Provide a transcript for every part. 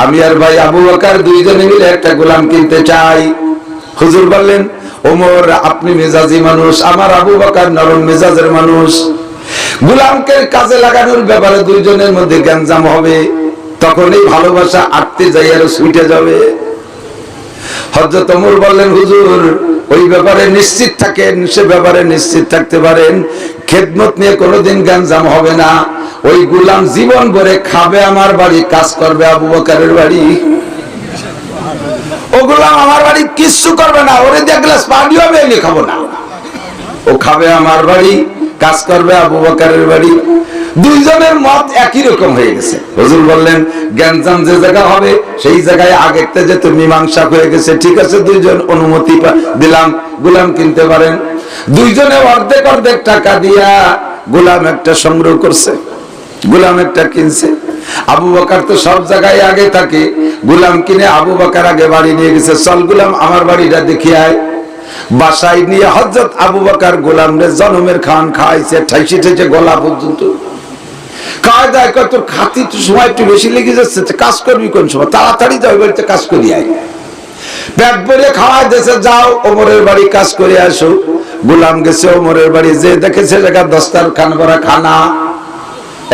আমি আর ভাই আবু বকর দুইজনে মিলে একটা গোলাম কিনতে চাই। হুজুর বললেন, ওমর আপনি মেজাজি মানুষ, আমার আবু বকর নরম মেজাজের মানুষ, গোলামকে কাজে লাগানোর ব্যাপারে দুইজনের মধ্যে গ্যাঞ্জাম হবে, তখন এই ভালোবাসা আটতে যাই আর ছুটে যাবে। হযরত ওমর বললেন, হুজুর ওই ব্যাপারে নিশ্চিত থাকেন, সে ব্যাপারে নিশ্চিত থাকতে পারেন, খেদমত নিয়ে কোনোদিন গ্যাঞ্জাম হবে না। ওই গোলাম জীবন ভরে খাবে আমার বাড়ি, কাজ করবে আবু বকরের বাড়ি। ও গোলাম আমার বাড়ি কিচ্ছু করবে না, ওরে দিয়ে গ্লাস পানি হবে এনে খাবো না, ও খাবে আমার বাড়ি, কাজ করবে আবু বকরের বাড়ি। দুইজনের মত একই রকম হয়ে গেছে। হুজুর বললেন, গ্যাঞ্জাম যে জায়গা হবে সেই জায়গায় আগে যে তুমি মীমাংসা হয়ে গেছে, ঠিক আছে দুইজন অনুমতি দিলাম, গোলাম কিনতে পারেন। দুইজনে অর্ধেক অর্ধেক টাকা দিয়া গোলাম একটা সংগ্রহ করছে, গোলাম একটা কিনছে। আবু বকর তো সব জায়গায় আগে থাকে, গোলাম কিনে আবু বকর আগে বাড়ি নিয়ে গেছে, চল গোলাম আমার বাড়িটা দেখিয়ে আয়। বাসায় নিয়ে হযরত আবু বকর গোলামরে জনমের খান খাইছে, ঠাইছে ঠাইছে গলা পর্যন্ত। কায়দায় কত খাতি তো সময় একটু বেশি লেগে যাচ্ছে, কাজ করবি কোন সময়, তাড়াতাড়ি যাও বাড়িতে কাজ করি আয়। পেট ভরে খাওয়াই দেশে, যাও ওমরের বাড়ি কাজ করে আসো। গোলাম গেছে ওমরের বাড়ি, যে দেখেছে জায়গা দস্তারখান ভরা খানা।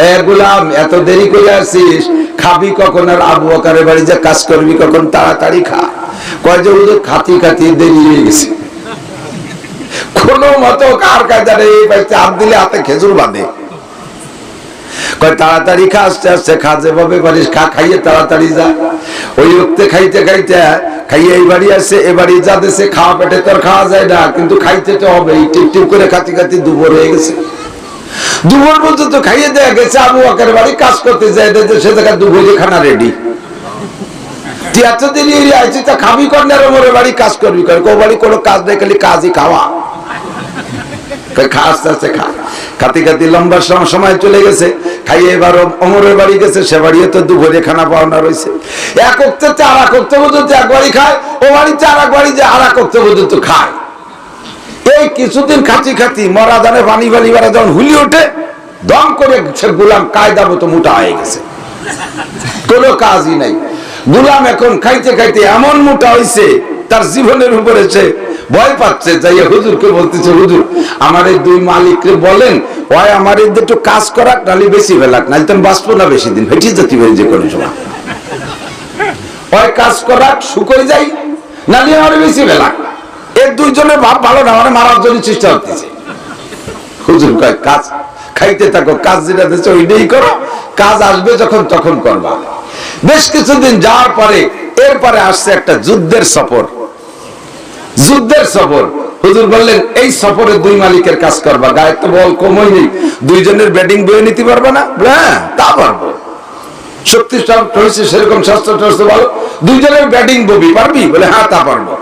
এ গোলাম এত দেরি করে আসিস, খাবি কখন? আর আবু বকরের বাড়ি যে কাজ করবি কখন, তাড়াতাড়ি খা। কয় যে হুজুর খাতি খাতি দেরি হয়ে গেছে। কোন মতো কার কায়দারে এই বাড়িতে হাত দিলে হাতে খেজুর বাঁধে। কয় তাড়াতাড়ি খা, আস্তে আস্তে খা, যেভাবে পারিস খা, খাইয়ে তাড়াতাড়ি যা। ওই রক্তে খাইতে খাইতে খাইয়ে এই বাড়ি আসছে, এ বাড়ি যা দেশে খাওয়া পেটে তোর খাওয়া যায় না, কিন্তু খাইতে তো হবে। টিপ টিপ করে খাতি খাতি দুপুর হয়ে গেছে। দুপুর পর্যন্ত খাইয়ে দেয়া গেছে। আবু বকরের বাড়ি কাজ করতে যায়, সে জায়গায় দুপুরে খানা রেডি। তুই এত দেরি আইছিস, তা খাবি কর? ওমরের বাড়ি কাজ করবি কর? ও বাড়ি কোনো কাজ নেই, খালি কাজই খাওয়া। খা, আস্তে আস্তে খা। খাতি খাতি লম্বা সময় চলে গেছে। খাইয়ে এবার ওমরের বাড়ি গেছে, সে বাড়িও তো দুপুরে খানা পাওনা রয়েছে। এক অক্তে আর এক অক্তে পর্যন্ত এক বাড়ি খায়, ও বাড়িতে আর এক বাড়ি যে আর এক অক্তে পর্যন্ত খায়। এই কিছুদিন খাতি খাতি মরা জানে পানি বাড়ি বেড়া যখন হুলি ওঠে, দম করে সে গোলাম কায়দা মতো মোটা হয়ে গেছে, কোনো কাজই নাই। গোলাম এখন খাইতে খাইতে এমন মোটা হয়েছে, তার জীবনের উপরে সে ভয় পাচ্ছে। যাইয়া হুজুরকে বলতেছে, হুজুর আমার এই দুই মালিককে বলেন, হয় আমার এই একটু কাজ করাক, নালি বেশি বেলাক, নাহলে তো বাঁচবো না বেশি দিন, হেঁটে যেতে পারি যে কোনো সময়। হয় কাজ করাক, শুকোয় যাই, নালি আমার বেশি বেলাক। এর দুইজনের ভাব ভালো না, মানে মারার জন্য চেষ্টা করতেছে। হুজুর কয়, কাজ খাইতে থাকো, কাজ যেটা দিচ্ছে ওইটাই করো, কাজ আসবে যখন তখন করবা। বেশ কিছুদিন যাওয়ার পরে এরপরে আসছে একটা যুদ্ধের সফর। যুদ্ধের সফর। হুজুর বললেন, এই সফরে দুই মালিকের কাজ করবা, গায়ে তো বল কমই নেই, দুইজনের ব্যাটিং বয়ে নিতে পারবে না? হ্যাঁ তা পারবো। শক্তি হয়েছে সেরকম স্বাস্থ্য টাস্ত্র ভালো, দুইজনের ব্যাটিং ববি পারবি? বলে হ্যাঁ তা পারবো।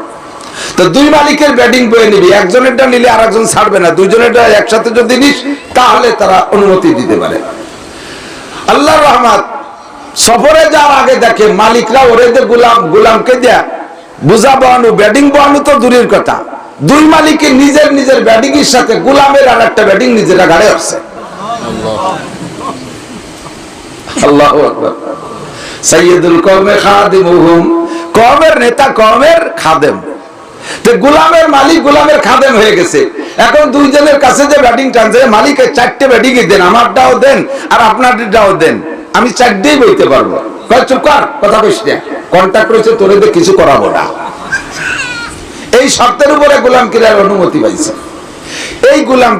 তো দুই মালিকের ব্যাটিং বয়ে নিবি, একজনেরটা নিলে আর একজন ছাড়বে না, দুইজনেরটা একসাথে যদি নিস তাহলে তারা অনুমতি দিতে পারে। আল্লাহর রহমত, সফরে যাওয়ার আগে দেখে মালিকরা ওরে যে গোলামকে দেয়া বুঝা বানানো, ব্যাটিং বানানো তো দূরের কথা, দুই মালিকের নিজের নিজের ব্যাটিং এর সাথে গোলামের আর একটা ব্যাটিং নিজেরা গাড়ে আসছে। আল্লাহু আকবার। সাইয়্যিদুল কওমে খাদিমুহুম, কওমের নেতা কওমের খাদেম। তো গোলামের মালিক গোলামের খাদেম হয়ে গেছে। এখন দুইজনের কাছে যে ব্যাটিং টানছে, মালিকের চারটে ব্যাটিং দেন, আমারটাও দেন আর আপনারটাও দেন, আমি চারটেই বইতে পারবো। চুপ কর, কথা কইস না, কন্ট্যাক্ট করেছে তোরে দিয়ে কিছু করাবো না। এই শর্তের উপরে গোলাম কিনার অনুমতি পাইছে। এই গোলাম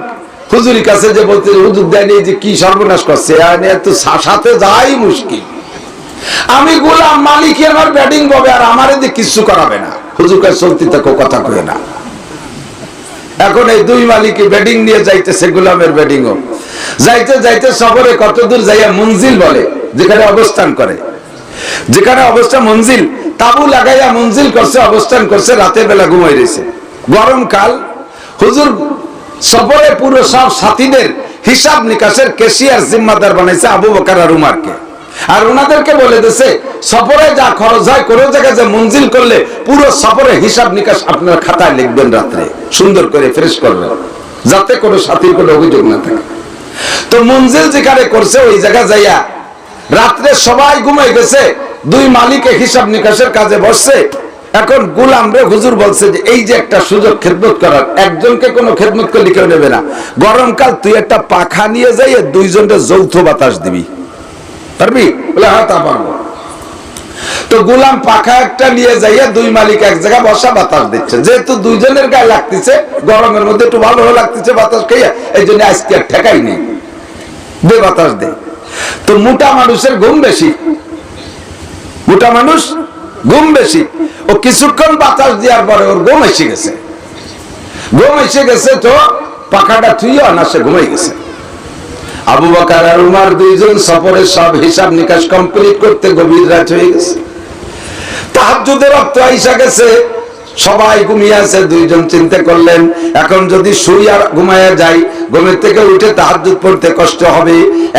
হুজুরের কাছে যে বলতে, হুজুর দেয়নি, যে কি সর্বনাশ করছে, তো সাথে যাই মুশকিল, আমি গোলাম, মালিক আমার ব্যাটিং পাবে আর আমার দিয়ে কিছু করাবে না। হুজুর কাছে চলতে থাকো, কথা কয়ে না। এখন এই দুই মালিক ব্যাটিং নিয়ে যাইতেছে, গোলামের ব্যাটিং ও যাইতে যাইতে সফরে কত দূর যাইয়া মঞ্জিল বলে, যেখানে অবস্থান করে, যেখানে অবস্থা মঞ্জিল, তাবু লাগাইয়া মঞ্জিল করছে, অবস্থান করছে, রাতের বেলা ঘুমাই রয়েছে, গরমকাল। হুজুর সফরে পুরো সব সাথীদের হিসাব নিকাশের ক্যাশিয়ার জিম্মাদার বানাইছে আবু বকর আর উমারকে, আর ওনাদেরকে বলে দিয়েছে সফরে যা খরচ হয় কোনো জায়গায় যে মঞ্জিল করলে পুরো সফরে হিসাব নিকাশ আপনার খাতায় লিখবেন, রাত্রে সুন্দর করে ফ্রেশ করবেন, যাতে কোনো সাথীর কোনো অভিযোগ না থাকে। তো মঞ্জিল যেখানে করছে ওই জায়গা যাইয়া রাত্রে সবাই ঘুমাই গেছে, দুই মালিকে হিসাব নিকাশের কাজে বসছে। এখন গোলাম রে হুজুর বলছে যে এই যে একটা সুযোগ খেদমত করার, একজনকে কোনো খেদমত করলে কেউ নেবে না, গরমকাল তুই একটা পাখা নিয়ে যাই দুইজনকে যৌথ বাতাস দিবি, পারবি? বলে হ্যাঁ তা পারবো। তো গোলাম পাখা একটা নিয়ে যাইয়া দুই মালিক এক জায়গায় বসা বাতাস দিচ্ছে, যেহেতু দুইজনের গায়ে লাগতেছে, গরমের মধ্যে একটু ভালো লাগতেছে বাতাস খাইয়া, এই জন্য আজকে আর ঠেকাই নেই, দে বাতাস দে। তো মোটা মানুষের ঘুম বেশি, মোটা মানুষ ঘুম বেশি, ও কিছুক্ষণ বাতাস দেওয়ার পরে ওর ঘুম এসে গেছে, ঘুম এসে গেছে, তো পাখাটা থুইয়া অনাসে ঘুমাই গেছে। আবু বকর আর উমর দুইজন সফরের সব হিসাব নিকাশ কমপ্লিট করতে গভীর রাত হয়ে গেছে, তাহাজ্জুদের ওয়াক্ত আইসা গেছে, সবাই ঘুমিয়ে আছে। দুইজন চিন্তা করলেন এখন যদি শুই আর ঘুমায়া যাই, ঘুমের থেকে উঠে তাহাজ্জুদ পড়তে কষ্ট হবে,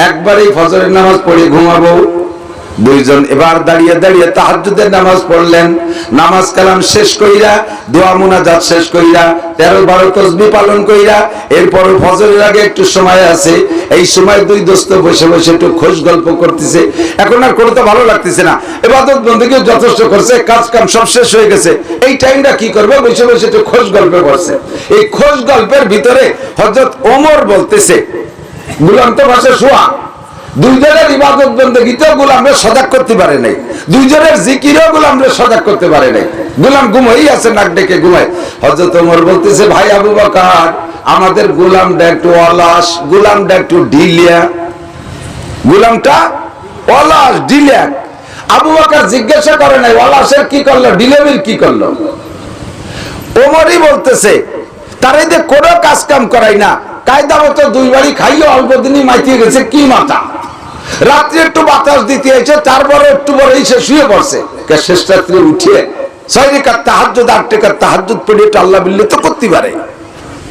একবারেই ফজরের নামাজ পড়ে ঘুমাবো। দুইজন এবার দাঁড়িয়ে দাঁড়িয়ে তাহাজ্জুদের নামাজ পড়লেন। নামাজ কালাম শেষ কইরা, দোয়া মুনাজাত শেষ কইরা, 13-12 তাসবিহ পালন কইরা, এরপর ফজরের আগে একটু সময় আছে, এই সময় দুই দোস্ত বসে বসে একটু খোশ গল্প করতেছে। এখন আর করতে ভালো লাগতেছে না, ইবাদত বন্দেগী যথেষ্ট করছে, কাজ কাম সব শেষ হয়ে গেছে, এই টাইমটা কি করবে, বসে বসে একটু খোশ গল্প করছে। এই খোশ গল্পের ভিতরে হযরত ওমর বলতেছে, গোলাম তো বসে শোয়া, দুইজনের ইবাদত বন্দেগীতেও গোলামরে সজাগ করতে পারে নাই, দুইজনের জিকিরেও গোলামরে সজাগ করতে পারে নাই, গোলাম ঘুমাই আছে, নাক ডেকে ঘুমায়। হযরত ওমর বলতেছে, ভাই আবু বকর, আমাদের গোলামটা একটু অলস, গোলামটা একটু ঢিলিয়া, গোলামটা অলস ঢিলিয়া। আবু বকর জিজ্ঞাসা করে নাই অলসের কি করলো, ঢিলেমির কি করলো। ওমরই বলতেছে, তারে যে কোনো কাজ কাম করাই না, কায়দা মতো দুই বাড়ি খাইয়ে অল্প দিনই মাইতিয়ে গেছে, কি মাথা, রাত্রে একটু বাতাস দিতে এসে তারপরে একটু পরে এসে শুয়ে পড়ছে, শেষ রাত্রে উঠিয়ে 6 রাকাত তাহাজ্জুদ 8 রাকাত তাহাজ্জুদ পড়ে একটু আল্লাহ বিল্লাহ তো করতে পারে।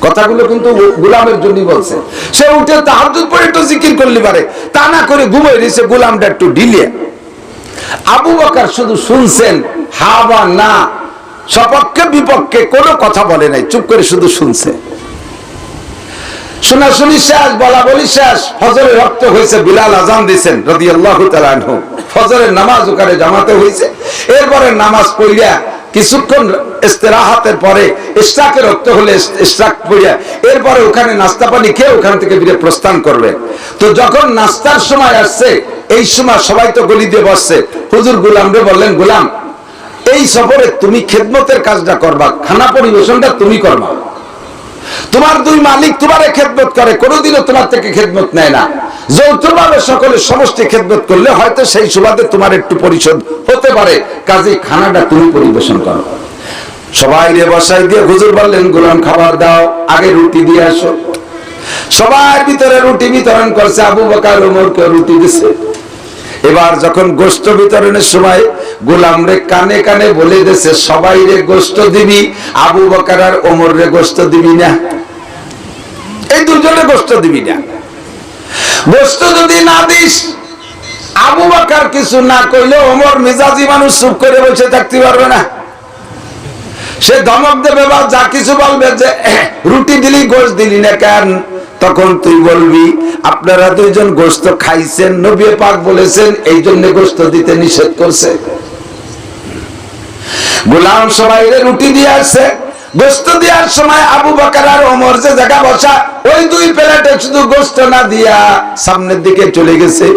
কথাগুলো কিন্তু গোলামের জন্যই বলছে, সে উঠে তাহাজ্জুদ পড়ে একটু জিকির করতে পারে, তা না করে ঘুমিয়ে রয়েছে গোলামটা একটু ঢিলিয়ে। আবু বকর শুধু শুনছেন, হা বা না, সপক্ষে বিপক্ষে কোনো কথা বলে নাই, চুপ করে শুধু শুনছে। শোনাশুনি শেষ, বলা বলি শেষ, ফজরের ওয়াক্ত হয়েছে, বিলাল আযান দিয়েছেন রাদিয়াল্লাহু তাআলা আনহু, ফজরের নামাজ ওখানে জামাতে হয়েছে। এরপরে নামাজ পড়িয়া কিছুক্ষণ ইস্তিরাহাতের পরে ইশরাকের ওয়াক্ত হলে ইশরাক পড়িয়া এরপরে ওখানে নাস্তা পানি খেয়ে ওখান থেকে ফিরে প্রস্থান করবে। তো যখন নাস্তার সময় আসছে, এই সময় সবাই তো গলি দিয়ে বসছে, হুজুর গোলামরে বললেন, গোলাম এই সফরে তুমি খেদমতের কাজটা করবা, খানা পরিবেশনটা তুমি করবা, তোমার দুই মালিক তোমারে খেদমত করে, কোনোদিনও তোমার থেকে খেদমত নেয় না, যৌথভাবে সকলে সমষ্টি খেদমত করলে হয়তো সেই সুবাদে তোমার একটু পরিশোধ হতে পারে, কাজেই খানাটা তুমি পরিবেশন করো। সবাই রে বসাই দিয়ে হুজুর বললেন, গোলাম খাবার দাও, আগে রুটি দিয়ে আসো। সবার ভিতরে রুটি বিতরণ করছে, আবু বকর ওমরকে রুটি দিছে। এবার যখন গোশত বিতরণের সময় গোলাম রে কানে কানে বলে দিয়েছে, সবাই রে গোশত দিবি, আবু বকর আর ওমর রে গোশত দিবি না, এই দুজনে গোশত দিবি না। গোশত যদি না দিস, আবু বকর কিছু না কইলে ওমর মেজাজি মানুষ চুপ করে বসে থাকতে পারবে না, সে ধমক দেবে বা যা কিছু বলবে যে রুটি দিলি গোশত দিলি না কেন, তখন তুই বলবি আপনারা দুইজন গোশত খাইছেন, নবী পাক বলেছেন এই জন্য গোশত দিতে নিষেধ করছে। গোলাম সবাইরে রুটি দিয়ে আসছে, গোশত দেওয়ার সময় আবু বকর আর ওমর যে জায়গা বসা, ওই দুই প্লেটে শুধু গোশত না দিয়া সামনের দিকে চলে গেছে।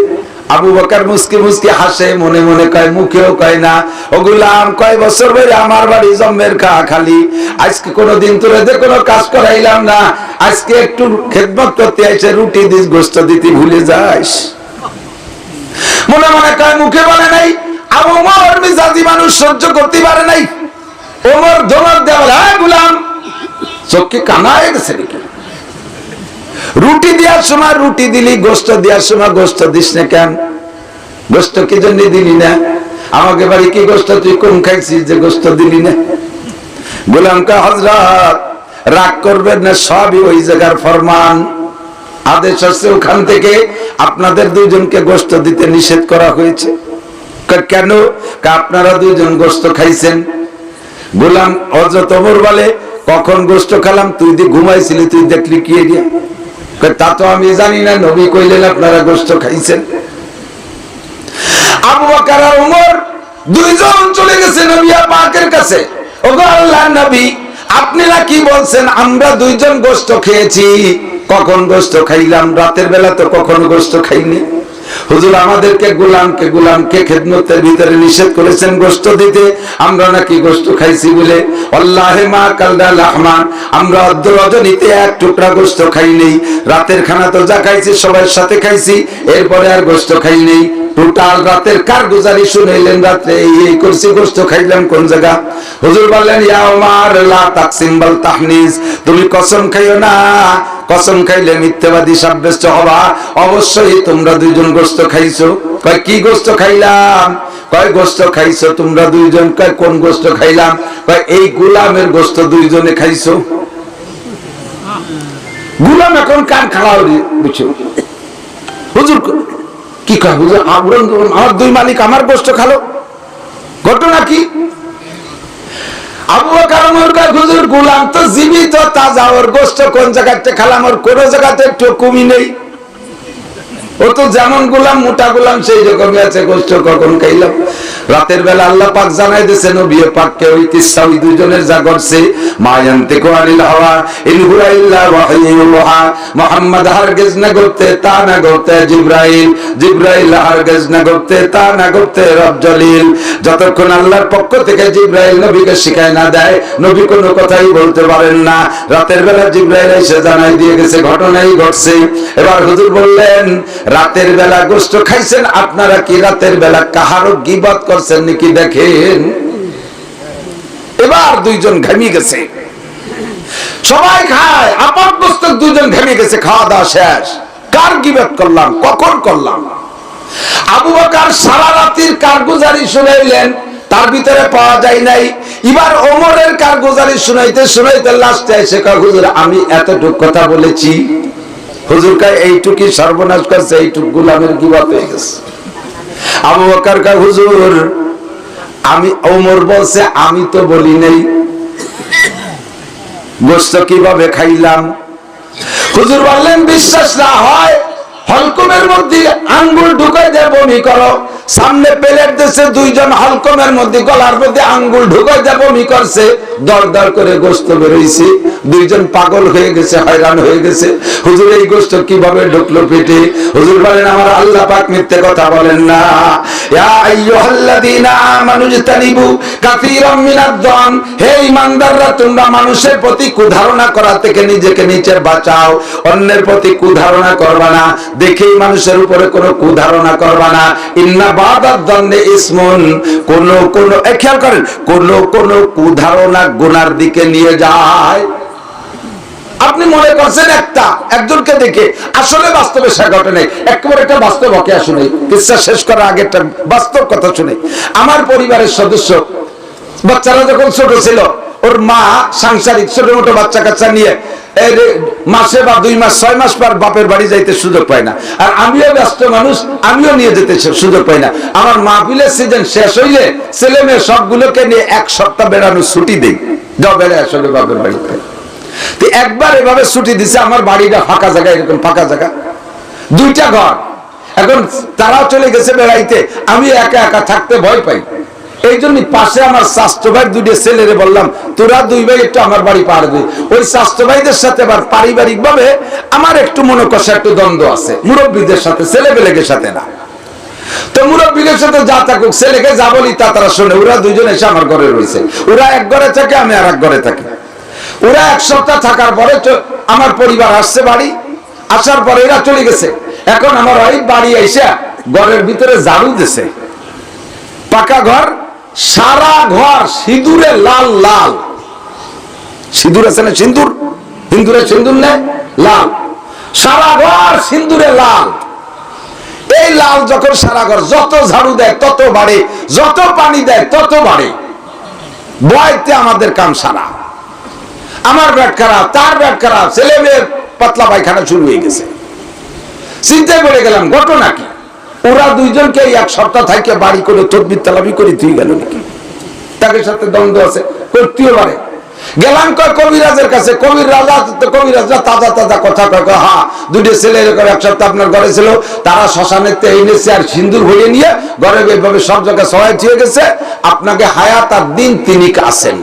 আবু বকর মুস্কি মুস্কি হাসে, মনে মনে কয়, মুখেও কয় না, ও গোলাম কয় বছর ধরে আমার বাড়ি জম্মের খালি, আজকে কোনোদিন তোরে কোনো কাজ করাইলাম না, আজকে একটু খেদমত করতে আইছে, রুটি দিস গোশত দিতে ভুলে যাস। মনে মনে কয়, মুখে বলে নাই। আবু ওমর মিজাজি মানুষ সহ্য করতে পারে নাই, ওমর ধমক দেওয়া, হ্যাঁ গোলাম চোখকে কানা হয়ে গেছে নাকি, রুটি দেওয়ার সময় রুটি দিলি, গোশত দেওয়ার সময় গোশত দিস না কেন, গোশত কি জন্য দিলি না, আমাকে বাড়ি কি গোশত তুই কম খাইছিস যে গোশত দিলি না। গোলাম কয়, হযরত রাগ করবেন না, সবই ওই জায়গার ফরমান, আদেশ আসছে ওখান থেকে আপনাদের দুইজনকে গোশত দিতে নিষেধ করা হয়েছে। কেন? আপনারা দুইজন গোশত খাইছেন। গোলাম হযরত ওমর বলে, কখন গোশত খেলাম, তুই দিয়ে ঘুমাইছিলি, তুই দেখলি কি এরিয়া, তা তো আমি জানি না, নবী কইলেন আপনারা গোশত খাইছেন। আবু বকর আর ওমর দুইজন চলে গেছে নবী পাকের কাছে, ওগো আল্লাহর নবী আপনারা কি বলছেন? আমরা দুইজন গোশত খেয়েছি। কখন গোশত খাইলাম? রাতের বেলা তো কখনো গোশত খাইনি। হুজুর আমাদেরকে গোলামকে খেদমতের ভিতরে নিষেধ করেছেন গোশত দিতে, আমরা নাকি গোশত খাইছি বলে। আল্লাহে মা কালদা লাহমান, আমরা অর্ধ রজনীতে এক টুকরা গোশত খাইনি। রাতের খানা তো যা খাইছি সবার সাথে খাইছি, এরপরে আর গোশত খাইনি। টোটাল রাতের কারগুজারি শুনাইলেন, রাত্রে এই করছি, গোশত খাইলাম কোন জায়গা? হুজুর বললেন ইয়া ওমর লা তাকসিম বাল তাহনিস, তুমি কসম খাইও না, কসম খাইলে মিথ্যাবাদী সাব্যস্ত হবা। অবশ্যই তোমরা দুইজন গোশত খাইছো। কয় কি গোশত খাইলাম? কয় গোশত খাইছো তোমরা দুইজন। কয় কোন গোশত খাইলাম? কয় এই গোলামের গোশত দুইজনে খাইছো। গোলাম এখন কান খাড়া বুঝছো? হুজুর কি কয়? হুজুর আমার দুই মালিক আমার গোশত খালো। ঘটনা কি? আবু বকর ওমর কয় হুজুর গোলাম তো জীবিত তাজা, ওর গোশত কোন জায়গাতে খালাম? ওর কোন জায়গাতে একটু কমি নেই। ও তো যেমন গোলাম মোটা গোলাম সেই রকমই আছে, গোশত কখন খাইলাম? রাতের বেলা আল্লাহ পাক জানাই দিয়েছেন নবী পাককে ওই কিসসা, ওই দুইজনের যা ঘটছে। মা ইয়ানতিকু আনিল হাওয়া ইন হুয়া ইল্লা ওয়াহয়ুহা, মুহাম্মদ হারগিজ না করতে তা না করতে জিবরাইল, জিবরাইল হারগিজ না করতে তা না করতে রব জলিল। যতক্ষণ আল্লাহর পক্ষ থেকে জিবরাইল নবীকে শিখায় না দেয়, নবী কোনো কথাই বলতে পারেন না। রাতের বেলা জিবরাইল এসে জানাই দিয়ে গেছে, ঘটনাই ঘটছে। এবার হুজুর বললেন রাতের বেলা গোশত খাইছেন, আপনারা কি রাতের বেলা কাহারও গীবত করছেন নাকি দেখেন? এবার দুইজন ঘামিয়ে গেছে, সবাই খায়, আপাত মস্তক দুইজন ঘামিয়ে গেছে, খাওয়া দাওয়া শেষ। কার গীবত করলাম, কখন করলাম? আবু বকর সারা রাতের কারগুজারি শুনাইলেন, তার ভিতরে পাওয়া যায় নাই। এবার ওমরের কারগুজারি শুনাইতে শুনাইতে লাস্টে এসে কয় হুজুর আমি এতটুকু কথা বলেছি। হুজুর কয় এইটুকি সর্বনাশ করছে, এইটুক গোলামের গীবত হয়ে গেছে। আবু বকর কয় হুজুর আমি, ওমর বলছে আমি তো বলি নাই, গোশত কিভাবে খাইলাম? হুজুর বললেন বিশ্বাস না হয় হলকমের মধ্যে আঙ্গুল ঢুকাই দিয়ে বমি করো। সামনে প্লেট দিয়েছে, দুইজন হলকমের মধ্যে গলার মধ্যে আঙ্গুল ঢুকাই দিয়ে বমি করছে, দর দর করে গোশত বেরোইছে। দুইজন পাগল হয়ে গেছে, হয়রান হয়ে গেছে। হুজুর এই গোশত কিভাবে ঢুকলো পেটে? হুজুর বলেন আমার আল্লাহ পাক মিথ্যে কথা বলেন না। ইয়া আইয়ুহাল্লাযীনা আমানু ইজতানিবু কাসীরাম মিনাদ-দান, হে ঈমানদাররা তোমরা মানুষের প্রতি কুধারণা করা থেকে নিজেকে নিচে বাঁচাও। অন্যের প্রতি কুধারণা করবা না, দেখেই মানুষের উপরে কোনো কুধারণা করবা না। ইন্না বাদাদ-দান্নি ইসমুন, কোন খেয়াল করেন, কোন কুধারণা গুনার দিকে নিয়ে যায়। আপনি মনে করছেন একজনকে দেখে, আসলে বাস্তবে সে ঘটে নাই। একেবারে একটা বাস্তব হকিয়া শুনে, কিসসা শেষ করার আগে একটা বাস্তব কথা শুনে। আমার পরিবারের সদস্য বাচ্চারা যখন ছোট ছিল, ওর মা সাংসারিক ছোট মোটো বাচ্চা কাচ্চা নিয়ে মাসে বা 2 মাস 6 মাস পর বাপের বাড়ি যাইতে সুযোগ পায় না। আর আমিও ব্যস্ত মানুষ, আমিও নিয়ে যেতে সুযোগ পাই না। আমার মাহফিলের সিজন শেষ হইলে ছেলে মেয়ে সবগুলোকে নিয়ে 1 সপ্তাহ বেড়ানোর ছুটি দেই, যাও বেড়ে আসলে বাপের বাড়িতে। তো একবার এভাবে ছুটি দিছে, আমার বাড়িটা ফাঁকা জায়গা, এরকম ফাঁকা জায়গা, 2টা ঘর। এখন তারাও চলে গেছে বেড়াইতে, আমি একা একা থাকতে ভয় পাই। এই জন্য পাশে আমার স্বাস্থ্য ভাই 2 ছেলেরে বললাম তোরা 2 ভাই একটু আমার বাড়ি পার দে। ওই স্বাস্থ্য ভাইদের সাথে আবার পারিবারিক ভাবে আমার একটু মনোকষা, একটু দ্বন্দ্ব আছে, মুরব্বীদের সাথে, ছেলে পেলেকে সাথে না। তো মুরব্বীদের সাথে যা থাকুক, ছেলেকে যা বলি তা তারা শোনে। ওরা 2জন এসে আমার ঘরে রয়েছে, ওরা এক ঘরে থাকে, আমি আর এক ঘরে থাকি। ওরা 1 সপ্তাহ থাকার পরে আমার পরিবার আসছে বাড়ি, আসার পরে এরা চলে গেছে। এখন আমার ওই বাড়ি এসে ঘরের ভিতরে ঝাড়ু দিছে, পাকা ঘর, সারা ঘর সিঁদুরে লাল লাল। সিঁদুর আছে না, সিন্দুর, হিন্দুরে সিন্দুর নেই, লাল, সারা ঘর সিন্দুরে লাল। এই লাল যখন সারা ঘর, যত ঝাড়ু দেয় তত বাড়ে, যত পানি দেয় তত বাড়ে। বয়তে আমাদের কাম সারা। আমার পেট খারাপ, তার পেট খারাপ, ছেলে মেয়ের পাতলা পায়খানা শুরু হয়ে গেছে। চিন্তায় পড়ে গেলাম, ঘটনা কি? ওরা 2জনকে 1 সপ্তাহ থাকে বাড়ি করে তদবির তালাবি করে তুই গেল নাকি? তাদের সাথে দ্বন্দ্ব আছে, করতেও পারে। গেলাম কয় কবিরাজের কাছে, কবিরাজরা তাজা তাজা কথা কয়, হ্যাঁ দুটো ছেলে এরকম এক সপ্তাহ আপনার ঘরে ছিল, তারা শ্মশানের এনেছে আর সিন্দুর ভরিয়ে নিয়ে ঘরে এইভাবে সব জায়গায় সবাই ঠিক গেছে, আপনাকে হায়াত আর দিন তিনি আছেন,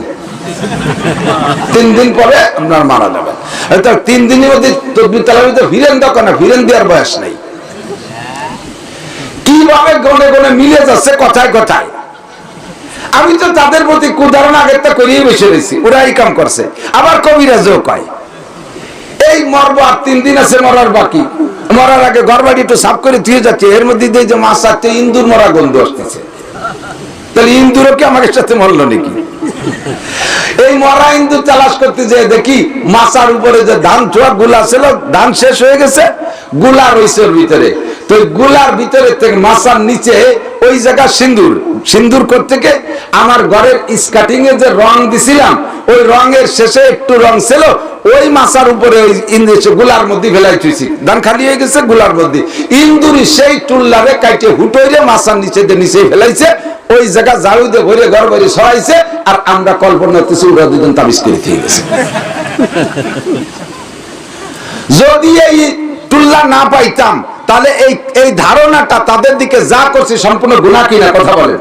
3 দিন পরে আপনার মারা যাবে। 3 দিনের মধ্যে তকবীর তাহলে ফিরেন দরকার না, ফিরেন দেওয়ার বয়স নাই। কিভাবে গনে গনে মিলে যাচ্ছে কথায় কথায়। আমি তো তাদের প্রতি উদাহরণ আগের তা করিয়ে বসে রয়েছি, ওরা এই কাম করছে। আবার কবিরাজও কয় এই মরবো আর 3 দিন আছে মরার বাকি, মরার আগে ঘর বাড়ি একটু সাফ করে ধুয়ে যাচ্ছে, এর মধ্যে দিয়ে যে মাছ আসছে ইন্দুর মরা গন্ধ আসতেছে, তাহলে ইন্দুরও কি আমাদের সাথে মরলো নাকি? এই মরা ইন্দুর তালাশ করতে যে দেখি মাছার উপরে যে ধান ছোয়া গুলা ছিল, ধান শেষ হয়ে গেছে, গুলা রয়েছে ওর ভিতরে। তো গুলার ভিতরে থেকে মাছার নিচে ওই জায়গা সিন্দুর, সিন্দুর করতে গিয়ে আমার ঘরের স্কাটিং এ যে রং দিছিলাম, ওই রঙের শেষে একটু রং ছিল, ওই মাছার উপরে ওই গুলার মধ্যে ফেলাই থুইছি, ধান খালি হয়ে গেছে গুলার মধ্যে, ইন্দুরি সেই টুল্লারে কাইটে হুটোইরে মাছার নিচে নিচে ফেলাইছে, ওই জায়গা ঝাড়ু দিয়ে ভরে ঘর বাড়ি সরাইছে, আর আমরা কল্পনা করতেছি ওরা দুজন তাবিজ করে দিয়ে গেছে। যদি এই টুল্লা না পাইতাম তাহলে এই ধারণাটা তাদের দিকে যা করছে সম্পূর্ণ গুনাহ কিনা কথা বলেন।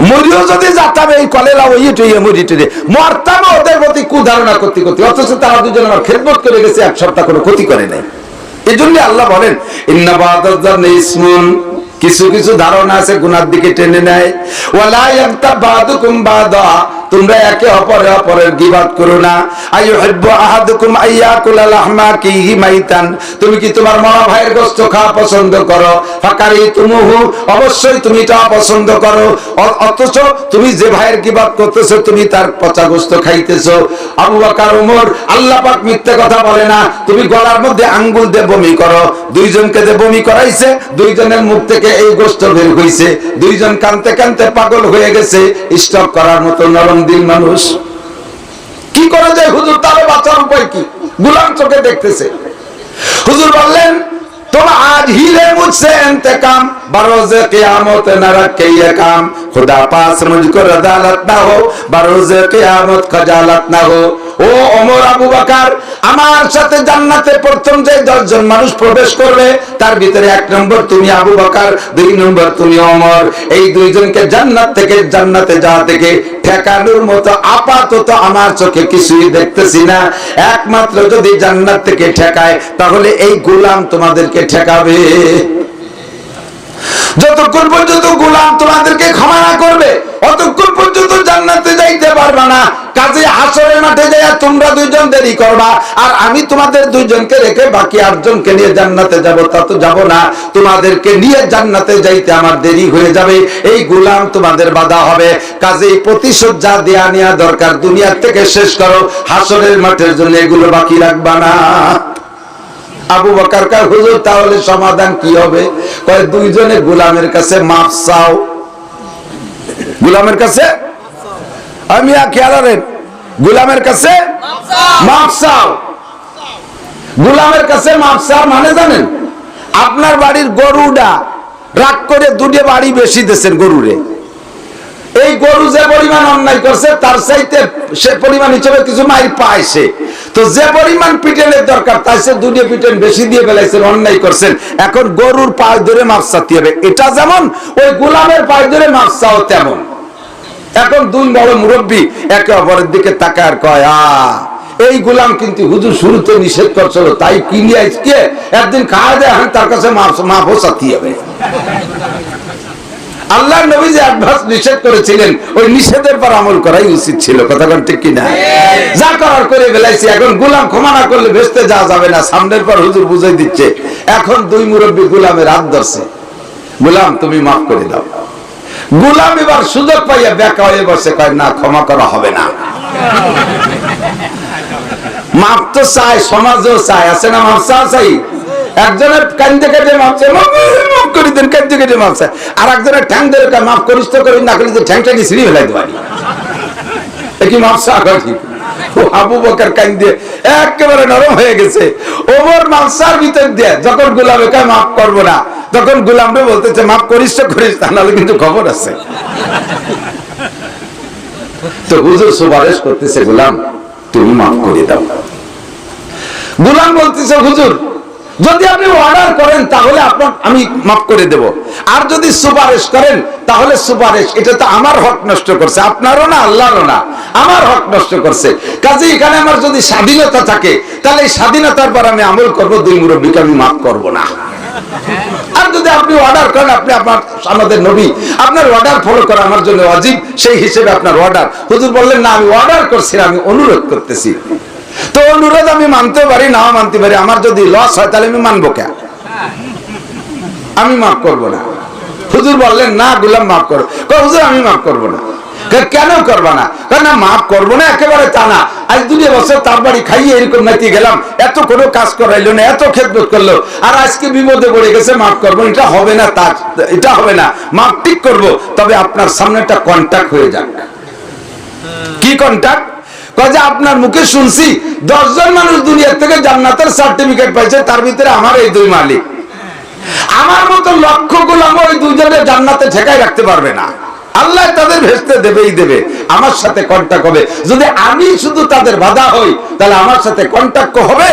মরিও যদি যাতাম এই কলেরা ওই মরিটে মরতাম ওদের প্রতি কুধারণা করতে করতে, অথচ তারা দুজন আমার খেদমত করে গেছে, 1 সপ্তাহ কোনো ক্ষতি করে নাই। এই জন্য আল্লাহ বলেন ইন্না বাদাযান্নি ইসমুন, কিছু কিছু ধারণা আছে গুনার দিকে টেনে নেয়। ওয়ালা ইয়াগতাব বাদুকুম বাদা, তোমরা একে অপরের গীবাত করো না। আইয়ুহিব্বু আহাদুকুম আইয়াকুলা লাহমা আখিহি মাইতান, তুমি কি তোমার মরা ভাইয়ের গোশত খাওয়া পছন্দ করো? ফাকারিতুমুহু, অবশ্যই তুমি এটা পছন্দ করো, অথচ তুমি যে ভাইয়ের গীবাত করতেছো তুমি তার পচা গোশত খাইতেছো। আবু বকর ওমর, আল্লাহ পাক মিথ্যা কথা বলে না। তুমি গলার মধ্যে আঙ্গুল দিয়ে বমি করো, দুইজনকে যে বমি করাইছে, দুইজনের মুখ থেকে এই গোশত বের হইছে, দুইজন কানতে কানতে পাগল হয়ে গেছে, স্টক করার মতো নরম দিল মানুষ। কি করে যায় হুজুর, তারও বাঁচার উপায় কি? গুলাম চোখে দেখতেছে। হুজুর বললেন তোমরা আজ হিলে মুঝসে ইন্তেকাম, বরোজে কিয়ামত না রखे ये काम, खुदा पास मुझको रदालत ना हो, बरोजे कियामत खजालत ना हो। ও ওমর, আবু বকর, আমার সাথে জান্নাতে প্রথম যে 10 জন মানুষ প্রবেশ করবে তার ভিতরে 1 নম্বর তুমি আবু বকর, 2 নম্বর তুমি ওমর। এই দুইজনকে জান্নাত থেকে জান্নাতে যাওয়া থেকে ঠেকানোর মতো আপাতত আমার চোখে কিছুই দেখতেছি না। একমাত্র যদি জান্নাত থেকে ঠেকায় তাহলে এই গোলাম তোমাদেরকে ঠেকাবে। যতক্ষণ পর্যন্ত গোলাম তোমাদেরকে ক্ষমা না করবে অতক্ষণ পর্যন্ত জান্নাতে যাইতে পারবে না। কাজে হাসরের মাঠে যাইয়া তোমরা দুইজন দেরি করবা, আর আমি তোমাদের দুইজনকে রেখে বাকি 8 জনকে নিয়ে জান্নাতে যাব, তা তো যাব না। তোমাদেরকে নিয়ে জান্নাতে যাইতে আমার দেরি হয়ে যাবে, এই গোলাম তোমাদের বাধা হবে। কাজে প্রতিশোধ যা দেয়া নেওয়া দরকার দুনিয়ার থেকে শেষ করো, হাসরের মাঠের জন্য এগুলো বাকি রাখবা না। আবু বকর কয় হুজুর তাহলে সমাধান কি হবে? কয় দুইজনে গোলামের কাছে মাফ চাও। গোলামের কাছে আমি খেয়াল রাখেন, গোলামের কাছে মাফ চাও। গোলামের কাছে মাফ চাও মানে জানেন, আপনার বাড়ির গরুটা রাগ করে 2 বাড়ি বেশি দিয়েছেন গরুরে, এই গরু যে পরিমাণ অন্যায় করছে তার চাইতে সে পরিমাণ হিসেবে কিছু মাইর পাইছে, তো যে পরিমাণ পিটেনের দরকার তাই সে 2 পিটেন বেশি দিয়ে ফেলাইছেন, অন্যায় করছেন। এখন গরুর পায়ে ধরে মাফ চাইতে হবে, এটা যেমন ওই গোলামের পায়ে ধরে মাফ চাও তেমন। এখন 2 বড় মুরব্বী একে অপরের দিকে তাকায় আর কয় এই গোলাম কিন্তু হুজুর শুরুতে নিষেধ করছিল, তাই কিনে আজকে একদিন খাওয়া দেয় তার কাছে মাফও চাইতে হবে। আল্লাহর নবী যে অ্যাডভান্স নিষেধ করেছিলেন ওই নিষেধের পর আমল করাই উচিত ছিল, কথা বল ঠিক কিনা? যা করার করে ফেলাইছি, এখন গোলাম ক্ষমা না করলে ভেস্তে যাওয়া যাবে না, সামনের পর হুজুর বুঝাই দিচ্ছে। এখন 2 মুরব্বী গোলামের হাত ধরছে, গোলাম তুমি মাফ করে দাও। গোলাম এবার সুযোগ পাইয়া বেকা হয়ে বসে, কয় না ক্ষমা করা হবে না। মাফ তো চাই, সমাজও চাই, আছে না মাফ চাই। একজনের কান্দে কেটে মাফ চাই, মাফ করে দেন, কান্দে কেটে মাফ চাই। আর একজনের ঠ্যাং ধরে মাফ করিস তো করি না, করলে ঠ্যাংটা কি ছিঁড়ে ফেলাই দেবানি, কি মাফ চাওয়া ঠিক। আবু বকর কান্দে একেবারে নরম হয়ে গেছে। ওমর মাফসার ভিতর দিয়ে যখন গোলামে কয় মাফ করবো না, তখন গোলামরে বলতেছে মাফ করিস তো করিস, তা নাহলে কিন্তু খবর আছে। তো হুজুর সুপারিশ করতেছে, গোলাম তুমি মাফ করে দাও। গোলাম বলতেছে, হুজুর যদি আপনি অর্ডার করেন তাহলে আমি মাফ করে দেব, আর যদি সুপারিশ করেন তাহলে সুপারিশ এটা তো আমার হক নষ্ট করছে, আপনারও না আল্লাহরও না, আমার হক নষ্ট করছে। কাজে এখানে আমার যদি স্বাধীনতা থাকে তাহলে এই স্বাধীনতার পর আমি আমল করব, দুই মুরব্বীকে আমি মাফ করব না। আর যদি আপনি অর্ডার করেন, আপনি আমাদের নবী, আপনার অর্ডার ফলো করা আমার জন্য ওয়াজিব, সেই হিসেবে আপনার অর্ডার। হুজুর বললেন, না আমি অর্ডার করছি না, আমি অনুরোধ করতেছি। তো অনুরোধ আমি মানতে পারি, নাও মানতে পারি, আমার যদি লস হয় তাহলে আমি মানবো কেন? আমি মাফ করব না। হুজুর বললেন, না গোলাম মাফ করো। হুজুর আমি মাফ করব না। কেন করবা না? কারণ মাফ করবো না একেবারে তা না, আজ 2 বছর তার বাড়ি খাইয়ে এরকম নাইতে গেলাম, এত কোনো কাজ করাইলো না, এত খেদমত করলো, আর আজকে বিপদে পড়ে গেছে, মাফ করবো, এটা হবে না, এটা হবে না, মাফ ঠিক করব, তবে আপনার সামনে একটা কন্টাক্ট হয়ে যাক। কি কন্টাক্ট? যে আপনার মুখে শুনছি 10 জন মানুষ দুনিয়া থেকে জান্নাতের সার্টিফিকেট পাইছে, তার ভিতরে আমার এই 2 মালিক। আমার মতো লক্ষ গোলাম ওই 2 জনের জান্নাতে ঠেকাই রাখতে পারবে না, আল্লাহ তাদের ভেস্তে দেবেই দেবে। আমার সাথে কন্টাক্ট হবে। যদি আমি শুধু তাদের বাধা হই তাহলে আমার সাথে কন্টাক্ট হবে।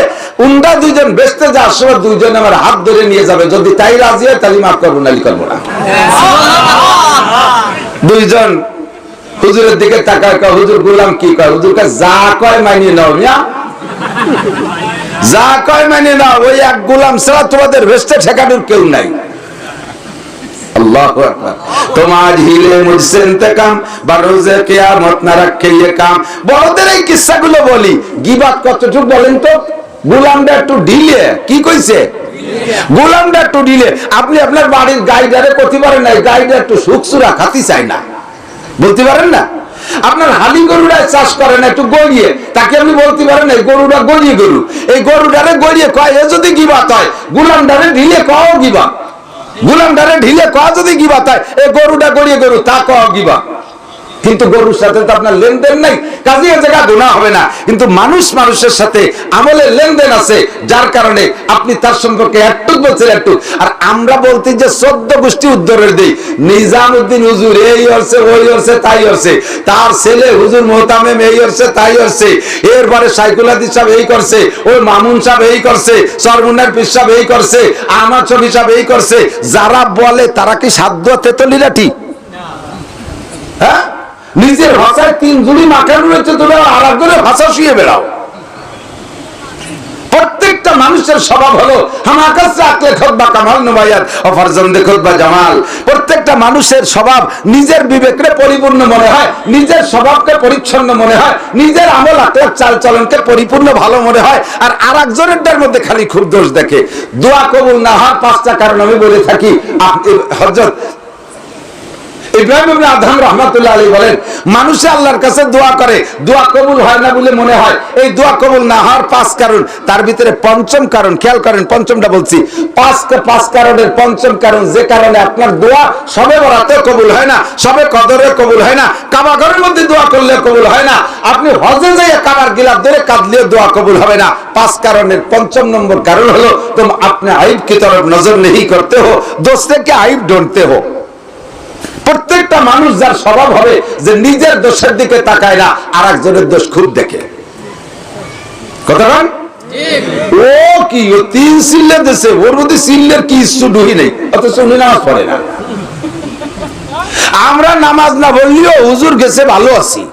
উন্ডা 2 জন ভেস্তে যাওয়ার সময় 2 জন আমার হাত ধরে নিয়ে যাবে, যদি তাই রাজি হয় তাহলে মাফ করবো, নালি করবো না। 2 জন হুজুরের দিকে তাকায়, হুজুর গোলাম কি কয়? হুজুরকে যা কয় মানিয়ে নাও, মিয়া যা কয় মানিয়ে নাও, ওই এক গোলাম ছাড়া তোমাদের ভেস্তে ঠেকানোর কেউ নাই। আল্লাহু আকবার। তোমার হিলে মুঝসে ইন্তেকাম, বারোজে কিয়ামত না রাখে ये काम। বড়দের এই কিস্সাগুলো বলি, গীবাত কতটুকু বলেন তো? গোলামটা একটু ঢিলে, কি কইছে? গোলামটা একটু ঢিলে। আপনি আপনার বাড়ির গাইডারে করতে পারেন না, গাইডা একটু সুখসুরা খাতি চাই না, বলতে পারেন না? আপনার হালি গরুটা চাষ করেন একটু গড়িয়ে, তাকে আপনি বলতে পারেন এই গরুটা গড়িয়ে গরু, এই গরুটারে গড়িয়ে কয় এ যদি গিবাত হয়, গোলামটারে ঢিলে কও গিবাত, গোলামটারে ঢিলে কওয়া যদি গিবাত হয়, এই গরুটা গড়িয়ে গরু তা কও গিবাত। কিন্তু গরুর সাথে তো আপনার লেনদেন নাই, কাজে এ জায়গা গুনাহ হবে না। কিন্তু মানুষ মানুষের সাথে আমলের লেনদেন আছে, যার কারণে আপনি তার সম্পর্কে একটু বলছেন একটু। আর আমরা বলতে যে 14 গোষ্ঠী উদ্ধারের দেই, নিজামউদ্দিন হুজুর এই হচ্ছে, ওই হচ্ছে, তাই হচ্ছে, তার ছেলে হুজুর মোহতামেম এই হচ্ছে, তাই হচ্ছে, এরপরে সাইকুল হাদিস সাহেব এই করছে, ওই মামুন সাহেব এই করছে, সরমুন্নার পীর সাহেব এই করছে, আহমদ শফি সাহেব এই করছে। যারা বলে তারা কি সাধ্য তেতলি লাঠি? হ্যাঁ, নিজের ভাষায় 3 জুড়ি মাখানো রয়েছে, তুমি আর একজনের ভাষা শুয়ে বেড়াও। প্রত্যেকটা মানুষের স্বভাব হলো হামাকাসে আকলে খুতবা কামাল নুবায়াত ও ফরজন্দে খুতবা জামাল। প্রত্যেকটা মানুষের স্বভাব নিজের বিবেককে পরিপূর্ণ মনে হয়, নিজের স্বভাবকে পরিচ্ছন্ন মনে হয়, নিজের আমল আকলাক চাল চলনকে পরিপূর্ণ ভালো মনে হয়, আর আরেকজনের মধ্যে খালি খুব দোষ দেখে। দোয়া কবুল না হওয়ার 5টা কারণ আমি বলে থাকি। হযরত ইব্রাহিম ইবনে আদহাম রাহমাতুল্লাহ আলাইহি বলেন, মানুষে আল্লাহর কাছে দোয়া করে, দোয়া কবুল হয় না বলে মনে হয়। এই দোয়া কবুল না হওয়ার 5 কারণ, তার ভিতরে পঞ্চম কারণ, খেয়াল করেন পঞ্চমটা বলছি, 5 কারণের পঞ্চম কারণ, যে কারণে আপনার দোয়া সবে বরাতে কবুল হয় না, সবে কদরে কবুল হয় না, কাবা ঘরের মধ্যে দোয়া করলে কবুল হয় না, আপনি হজে যাইয়া কাবার গিলাফ ধরে কাঁদলেও দোয়া কবুল হবে না। 5 কারণের 5ম নম্বর কারণ হলো तुम अपने आइब की तरफ नजर नहीं करते हो, दूसरे के आइब ढूंढते हो। প্রত্যেকটা মানুষ যার স্বভাব হবে যে নিজের দোষের দিকে তাকায় না, আরেকজনের দোষ খুব দেখে। কথা বল, ও কি ও 3 সিল্লে দেশে, ওর মধ্যে সিল্লের কি সুডুই নেই, অথচ উনি নামাজ পড়ে না। আমরা নামাজ না বললেও হুজুর গেছে ভালো আছি,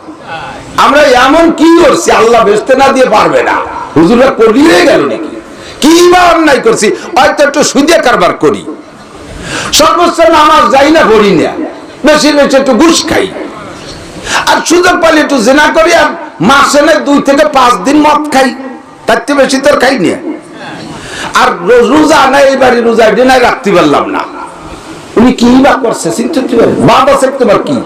আমরা এমন কি করছি আল্লাহ বেচতে না দিয়ে পারবে না, হুজুররা করিয়ে গেল নাকি, কি বা অন্যায় করছি, হয়তো একটু সুদে কারবার করি, সর্বোচ্চ নামাজ যাই না পড়ি না, বেশি বেশি একটু ঘুষ খাই, আর সুযোগ পাইলে একটু জিনা করি, আর মাসে 2 থেকে 5 দিন মদ খাই, তার চেয়ে বেশি তোর খাই না। আর রোজা না, এই বাড়ি রোজা ডিনাই রাখতে পারলাম না, উনি কি বা করছে চিন্তা পারেন, বাদ আছে তোমার কি?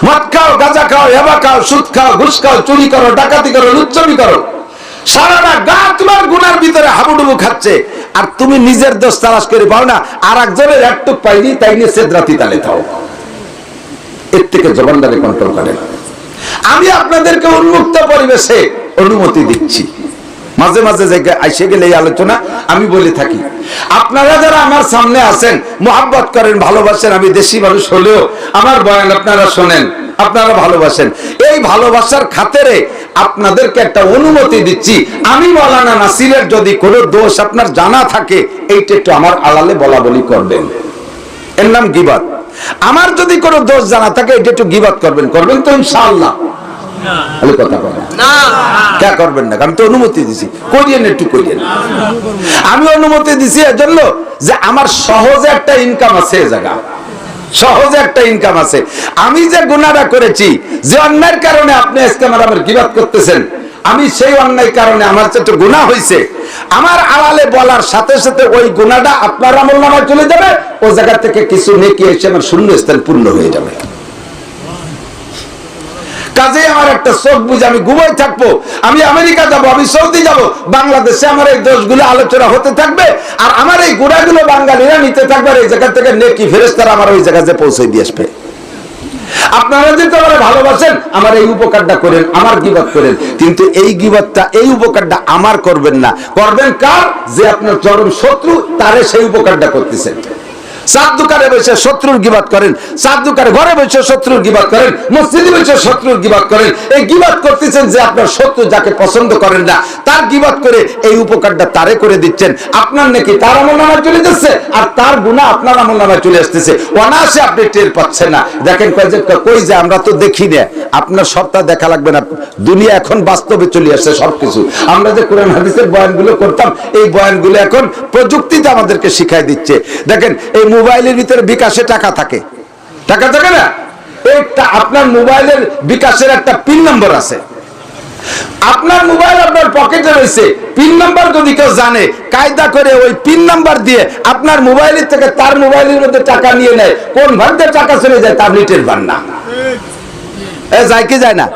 মদ খাও, গাঁজা খাও, হেবা খাও, সুদ খাও, ঘুষ খাও, চুরি করো, ডাকাতি করো, লুচ্চমি করো, সারাটা গা তোমার গুনার ভিতরে হাবুডুবু খাচ্ছে, আর তুমি নিজের দোষ তালাশ করে পাও না, আর একজনের একটু পাইনি তাই নিয়ে সেদরাতি তালে থাও। এর থেকে জবানদারে কন্ট্রোল করেন। আমি আপনাদেরকে উন্মুক্ত পরিবেশে অনুমতি দিচ্ছি, মাঝে মাঝে জায়গায় আইসে গেলে এই আলোচনা আমি বলে থাকি। আপনারা যারা আমার সামনে আছেন, মোহাব্বত করেন, ভালোবাসেন, আমি দেশি মানুষ হলেও আমার বয়ান আপনারা শোনেন, আপনারা ভালোবাসেন, এই ভালোবাসার খাতিরে আপনাদেরকে একটা অনুমতি দিচ্ছি, আমি মাওলানা নাসিরের যদি কোনো দোষ আপনার জানা থাকে এইটা একটু আমার আড়ালে বলা বলি করবেন, এর নাম গীবত। আমার যদি কোনো দোষ জানা থাকে এটা একটু গীবত করবেন, করবেন তো ইনশাআল্লাহ? কথা বলেন না, কে করবেন না? আমি তো অনুমতি দিছি, করিয়েন, একটু করিয়েন। আমি অনুমতি দিছি এজন্য যে আমার সহজে একটা ইনকাম আছে, এই জায়গা সহজে একটা ইনকাম আছে। আমি যে গুনাহটা করেছি, যে অন্যায়ের কারণে আপনি আজকে আমার গীবত করতেছেন, আমি সেই অন্যায় কারণে আমার যে একটা গুনাহ হয়েছে, আমার আড়ালে বলার সাথে সাথে ওই গুনাহটা আপনার আমলনামায় চলে যাবে, ওই জায়গা থেকে কিছু নেকি এসে আমার শূন্যস্থান পূর্ণ হয়ে যাবে। কাজে আমার একটা চোখ বুঝে আমি ঘুমাই থাকবো, আমি আমেরিকা যাব, আমি সৌদি যাব, বাংলাদেশে আমার এই দোষগুলো আলোচনা হতে থাকবে, আর আমার এই গুনাহগুলো বাঙালিরা নিতে থাকবে, আর এই জায়গা থেকে নেকি ফেরেশতারা আমার ওই জায়গায় পৌঁছে দিয়ে আসবে। আপনারা যদি আমার ভালোবাসেন, আমার এই উপকারটা করেন, আমার গীবত করেন, কিন্তু এই গীবতটা, এই উপকারটা আমার করবেন না। করবেন কার? যে আপনার চরম শত্রু, তারে সেই উপকারটা করতেছেন। চার দোকানে বসে শত্রুর গীবত করেন, চার দোকানে ঘরে বসে শত্রুর গীবত করেন, মসজিদে বসে শত্রুর গীবত করেন। এই গীবত করতেছেন যে আপনার শত্রু, যাকে পছন্দ করেন না, তার গীবত করে এই উপকারটা তারে করে দিচ্ছেন। আপনার নাকি তার আমলনামায় চলে যাচ্ছে, আর তার গুনাহ আপনার আমলনামায় চলে আসতেছে, অনায়াসে আপনি টের পাচ্ছেন না। দেখেন কই যে আমরা তো দেখি না, আপনার সবটা দেখা লাগবে না, দুনিয়া এখন বাস্তবে চলে আসছে সবকিছু। আমরা যে কোরআন হাদিসের বয়ানগুলো করতাম, এই বয়ানগুলো এখন প্রযুক্তিতে আমাদেরকে শিখাই দিচ্ছে। দেখেন এই মোবাইলের ভিতরে বিকাশে টাকা থাকে, টাকা থাকে না? একটা আপনার মোবাইলের বিকাশের একটা পিন নাম্বার আছে, আপনার মোবাইল আপনার পকেটে রয়েছে, পিন নাম্বার যদি কেউ জানে, কায়দা করে ওই পিন নাম্বার দিয়ে আপনার মোবাইলের থেকে তার মোবাইলের মধ্যে টাকা নিয়ে নেয়, কোন ভাবে টাকা চলে যায় তার নিটের পান না, যায় কি যায় না?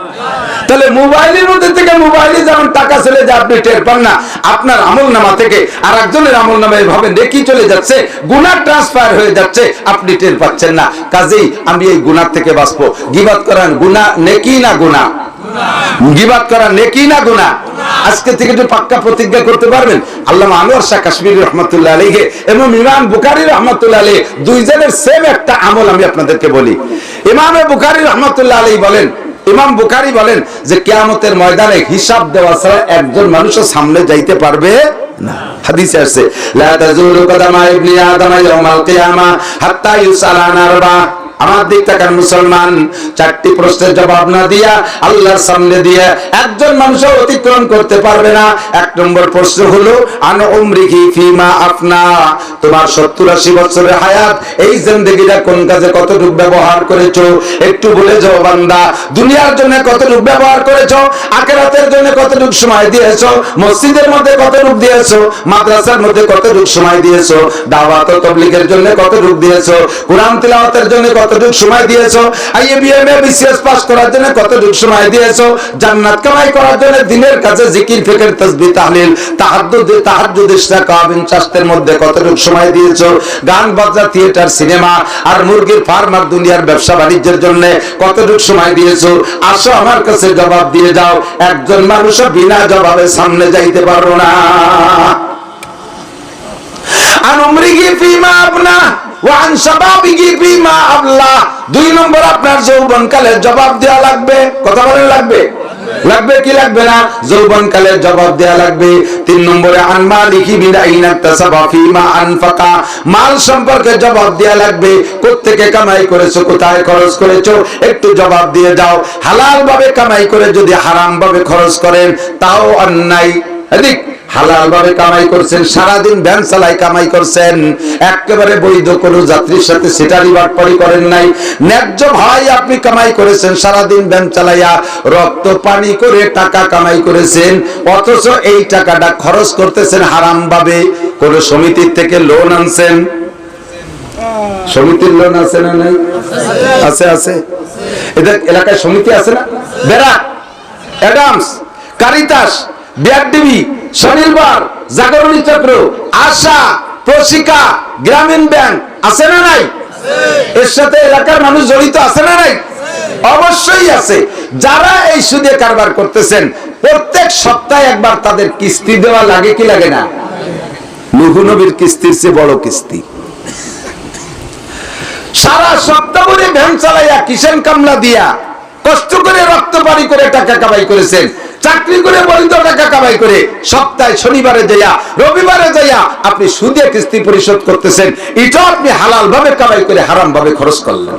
তাহলে মোবাইলের মধ্যে থেকে মোবাইলে যেমন টাকা চলে যায়, আপনি টের পান না, আপনার আমলনামা থেকে আর একজনের আমলনামায় এভাবে নেকি চলে যাচ্ছে, গুনাহ ট্রান্সফার হয়ে যাচ্ছে, আপনি টের পাচ্ছেন না। কাজেই আমি এই গুনাহ থেকে বাঁচবো। গীবত করার গুনাহ নেকি না গুনাহ? গীবত করা নেকি না গুনাহ? আজকে থেকে একটু পাক্কা প্রতিজ্ঞা করতে পারবেন? আল্লামা আনোয়ার শাহ কাশ্মীরি রহমাতুল্লাহ আলাইহি এবং ইমাম বুখারী রহমাতুল্লাহ আলাইহি দুইজনের সেম একটা আমল আমি আপনাদেরকে বলি। ইমাম বুখারী রহমাতুল্লাহ আলাইহি বলেন, ইমাম বুখারী বলেন যে কিয়ামতের ময়দানে হিসাব দেওয়া ছাড়া একজন মানুষও সামনে যাইতে পারবে না। হাদিসে আছে, লা তাজুলু কদামা ইবনি আদম ইয়াউমাল কিয়ামা হাত্তা ইউসালা আন আরবা। আমার দিক তাকান মুসলমান, চারটি প্রশ্নের জবাব না দিয়া আল্লাহর সামনে দিয়ে একজন মানুষ অতিক্রম করতে পারবে না। এক নম্বর প্রশ্ন হলো আন উমরিহি ফিমা আফনা, তোমার 70-80 বছরের হায়াত, এই জিন্দেগিটা কোন কাজে কতটুকু ব্যবহার করেছো? একটু বলে যাও বান্দা, দুনিয়ার জন্য কতটুকু ব্যবহার করেছো, আখিরাতের জন্য কতটুকু সময় দিয়েছো, মসজিদের মধ্যে কতটুকু দিয়েছো, মাদ্রাসার মধ্যে কতটুকু সময় দিয়েছো, দাওয়াত ও তাবলীগের জন্য কতটুকু দিয়েছো, কোরআন তিলাওয়াতের জন্য কতটুকু সময় দিয়েছো, আইএবিএম এ বিসিএস পাস করার জন্য কতটুকু সময় দিয়েছো, জান্নাত কামাই করার জন্য দিনের কাছে জিকির ফিকির তাসবিহ তাহলিল তাহাজ্জুদ ইশরাক চাষের মধ্যে কতটুকু সময় দিয়েছো, গান বাজনা থিয়েটার সিনেমা আর মুরগির ফার্ম আর দুনিয়ার ব্যবসা বাণিজ্যের জন্য কতটুকু সময় দিয়েছো? আসো আমার কাছে জবাব দিয়ে যাও। একজন মানুষ বিনা জবাবে সামনে যাইতে পারবো না। আর উমরিহি ফিমা আবনা ওয়া আন শাবাবিহি ফিমা আবলা, দুই নম্বর আপনার যৌবনকালের জবাব দেওয়া লাগবে। কথা বলেন লাগবে? লাগবে কি লাগবে না? যৌবনকালের জবাব দেওয়া লাগবে। তিন নম্বরে আন মালিহি মিন আইনা তাসাবা ফিমা আনফাকা, মাল সম্পর্কে জবাব দেওয়া লাগবে। কোত্থেকে কামাই করেছো, কোথায় খরচ করেছো, একটু জবাব দিয়ে যাও। হালাল ভাবে কামাই করে যদি হারাম ভাবে খরচ করেন তাও অন্যায়। এদিক হালাল ভাবে কামাই করছেন, সারাদিন ভ্যান চালাই কামাই করছেন, একেবারে বৈধ কোনো যাত্রীর সাথে সেটারি বাটপারি করেন নাই, ন্যায্য ভাই আপনি কামাই করেছেন, সারাদিন ভ্যান চালাইয়া রক্ত পানি করে টাকা কামাই করেছেন, অথচ এই টাকাটা খরচ করতেছেন হারাম ভাবে। কোন সমিতির থেকে লোন আনছেন, সমিতির লোন আছে না নাই? আছে, আছে। এদের এলাকায় সমিতি আছে না? বেরাক, অ্যাডামস, কারিতাস, বিআরডিবি, স্বনির্ভর, জাগরণী চক্র, আশা, প্রশিকা, গ্রামীণ ব্যাংক আছে না নাই? এর সাথে এলাকার মানুষ জড়িত আছে না নাই? অবশ্যই আছে। যারা এই সুদে কারবার করতেছেন প্রত্যেক সপ্তাহে একবার তাদের কিস্তি দেওয়া লাগে কি লাগে না? নূহ নবীর কিস্তির চেয়ে বড় কিস্তি। সারা সপ্তাহ ধরে ভ্যান চালাইয়া কিষান কামলা দিয়া কষ্ট করে রক্ত পানি করে টাকা কামাই করেছেন, চাকরি করে বৈধ টাকা কামাই করে সপ্তাহে শনিবারে যাইয়া রবিবারে যাইয়া আপনি সুদে কিস্তি পরিশোধ করতেছেন। এটা আপনি হালাল ভাবে কামাই করে হারাম ভাবে খরচ করলেন।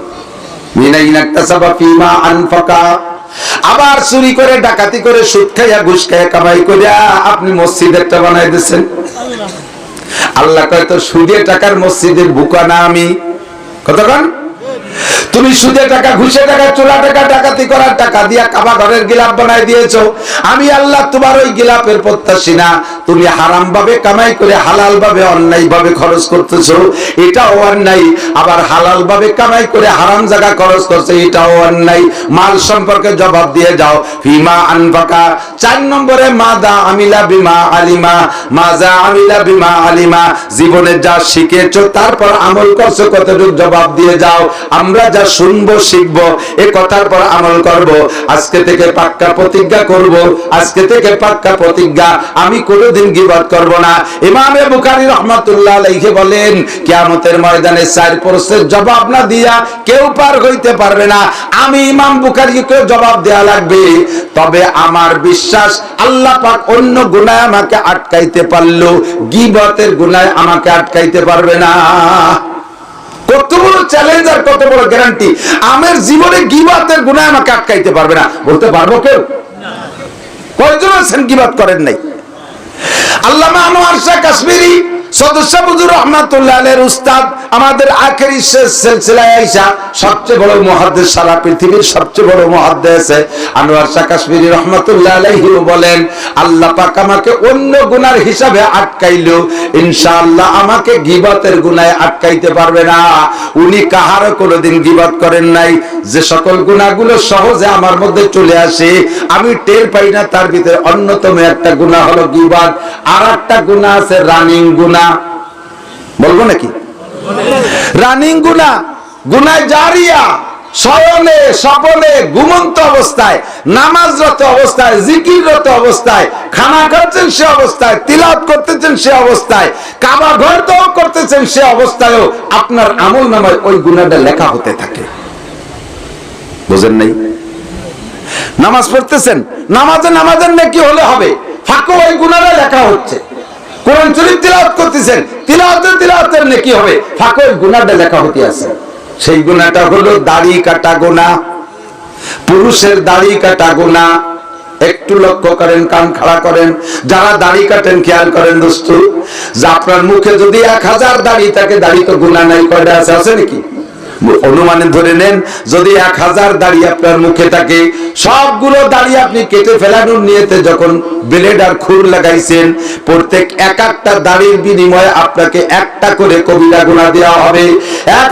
আবার চুরি করে ডাকাতি করে সুদ খাইয়া ঘুষ খাইয়া কামাই করে আপনি মসজিদ একটা বানাই দিচ্ছেন। আল্লাহ কয় তো সুদে টাকার মসজিদের বুকা না আমি। কতক্ষণ তুমি সুদে টাকা ঘুষে টাকা চোরা টাকা ডাকাতি করার টাকা দিয়া কাবা ঘরের গিলাপ বানাই দিয়েছো। আমি আল্লাহ তোমার ওই গিলাপের প্রত্যাশী না। তুমি হারাম ভাবে কামাই করে হালাল ভাবে অন্যায় ভাবে খরচ করতেছো, এটাও অন্যায়। আবার হালাল ভাবে কামাই করে হারাম জায়গা খরচ করছে, এটাও অন্যায়। মাল সম্পর্কে জবাব দিয়ে যাও। ফিমা আনফাকা। 4 নম্বরে মাদা আমিলা বিমা আলিমা। মাজা আমিলা বিমা আলিমা। জীবনে যা শিখেছো তারপর আমল করছো কতটুকু জবাব দিয়ে যাও। আমরা যা শুনবো শিখবো এ কথার পর আমল করব। আজকে থেকে পাক্কা প্রতিজ্ঞা করব, আজকে থেকে পাক্কা প্রতিজ্ঞা আমি কোনোদিন গীবত করব না। ইমামে বুখারী রাহমাতুল্লাহ আলাইহি বলেন, কিয়ামতের ময়দানে 4 প্রশ্নের জবাব না দিয়া কেউ পার হইতে পারবে না। আমি ইমাম বুখারীকে জবাব দেয়া লাগবে। তবে আমার বিশ্বাস আল্লাহ পাক অন্য গুনাহ আমাকে আটকাইতে পারলো, গীবতের গুনাহ আমাকে আটকাইতে পারবে না। কত বড় চ্যালেঞ্জ আর কত বড় গ্যারান্টি! আমার জীবনে গীবতের গুনাহ আমাকে আটকাইতে পারবে না, বলতে পারবো কেউ? কয়জন আছেন গীবত করেন নাই? আল্লামা আনোয়ার শাহ কাশ্মীরি সদস্য বুজুর রহমাতুল্লাহ আলাইহির উস্তাদ, আমাদের আখেরি সিলসিলায় আয়েশা সবচেয়ে বড় মুহাদ্দিস, সারা পৃথিবীর সবচেয়ে বড় মুহাদ্দিস আনোয়ার শাহ কাশ্মীরি রহমাতুল্লাহ আলাইহি বলেন, আল্লাহ পাক আমাকে অন্য গুনার হিসাবে আটকাইলো, ইনশাআল্লাহ আমাকে গীবতের গুনাহে আটকাইতে পারবে না। উনি কাহারও কোনোদিন গীবত করেন নাই। যে সকল গুনাহগুলো সহজে আমার মধ্যে চলে আসে আমি টের পাই না, তার ভিতরে অন্যতম একটা গুনাহ হলো গীবত। আর একটা গুনাহ আছে রানিং গুনাহ। বলবো নাকি? রানিং গুনাহ, গুনাহ জারিয়া, শয়নে স্বপনে ঘুমন্ত অবস্থায়, নামাজরত অবস্থায়, জিকিররত অবস্থায়, খানা খাচ্ছেন সে অবস্থায়, তিলাওয়াত করতেছেন সে অবস্থায়, কাবা ঘর তওয়াফ করতেছেন সে অবস্থায়ও আপনার আমলনামায় ওই গুনাহটা লেখা হতে থাকে। বুঝেন নাই? নামাজ পড়তেছেন, নামাজের নেকি হলে হবে, ফাঁকে ওই গুনাহটা লেখা হচ্ছে। কোরআন শরীফ তিলাওয়াত করতেছেন, তিলাওয়াতের নেকি হবে, ফাঁকে ওই গুনাহটা লেখা হতে আছে। সেই গুনাহটা হলো দাড়ি কাটা গুনাহ, পুরুষের দাড়ি কাটা গুনাহ। একটু লক্ষ্য করেন, কান খাড়া করেন, যারা দাড়ি কাটেন খেয়াল করেন দোস্ত, যে আপনার মুখে যদি 1000 দাড়ি থাকে, দাড়ি তো গুনাহ নাই, কয়টা আছে? আছে নাকি? অনুমানে ধরে নেন যদি 1000 দাড়ি আপনার মুখে থাকে, সবগুলো দাড়ি আপনি কেটে ফেলানোর নিয়তে যখন ব্লেড আর খুর লাগাইছেন, প্রত্যেক একটা দাড়ির বিনিময়ে আপনাকে একটা করে কবিরা গুনাহ দেওয়া হবে।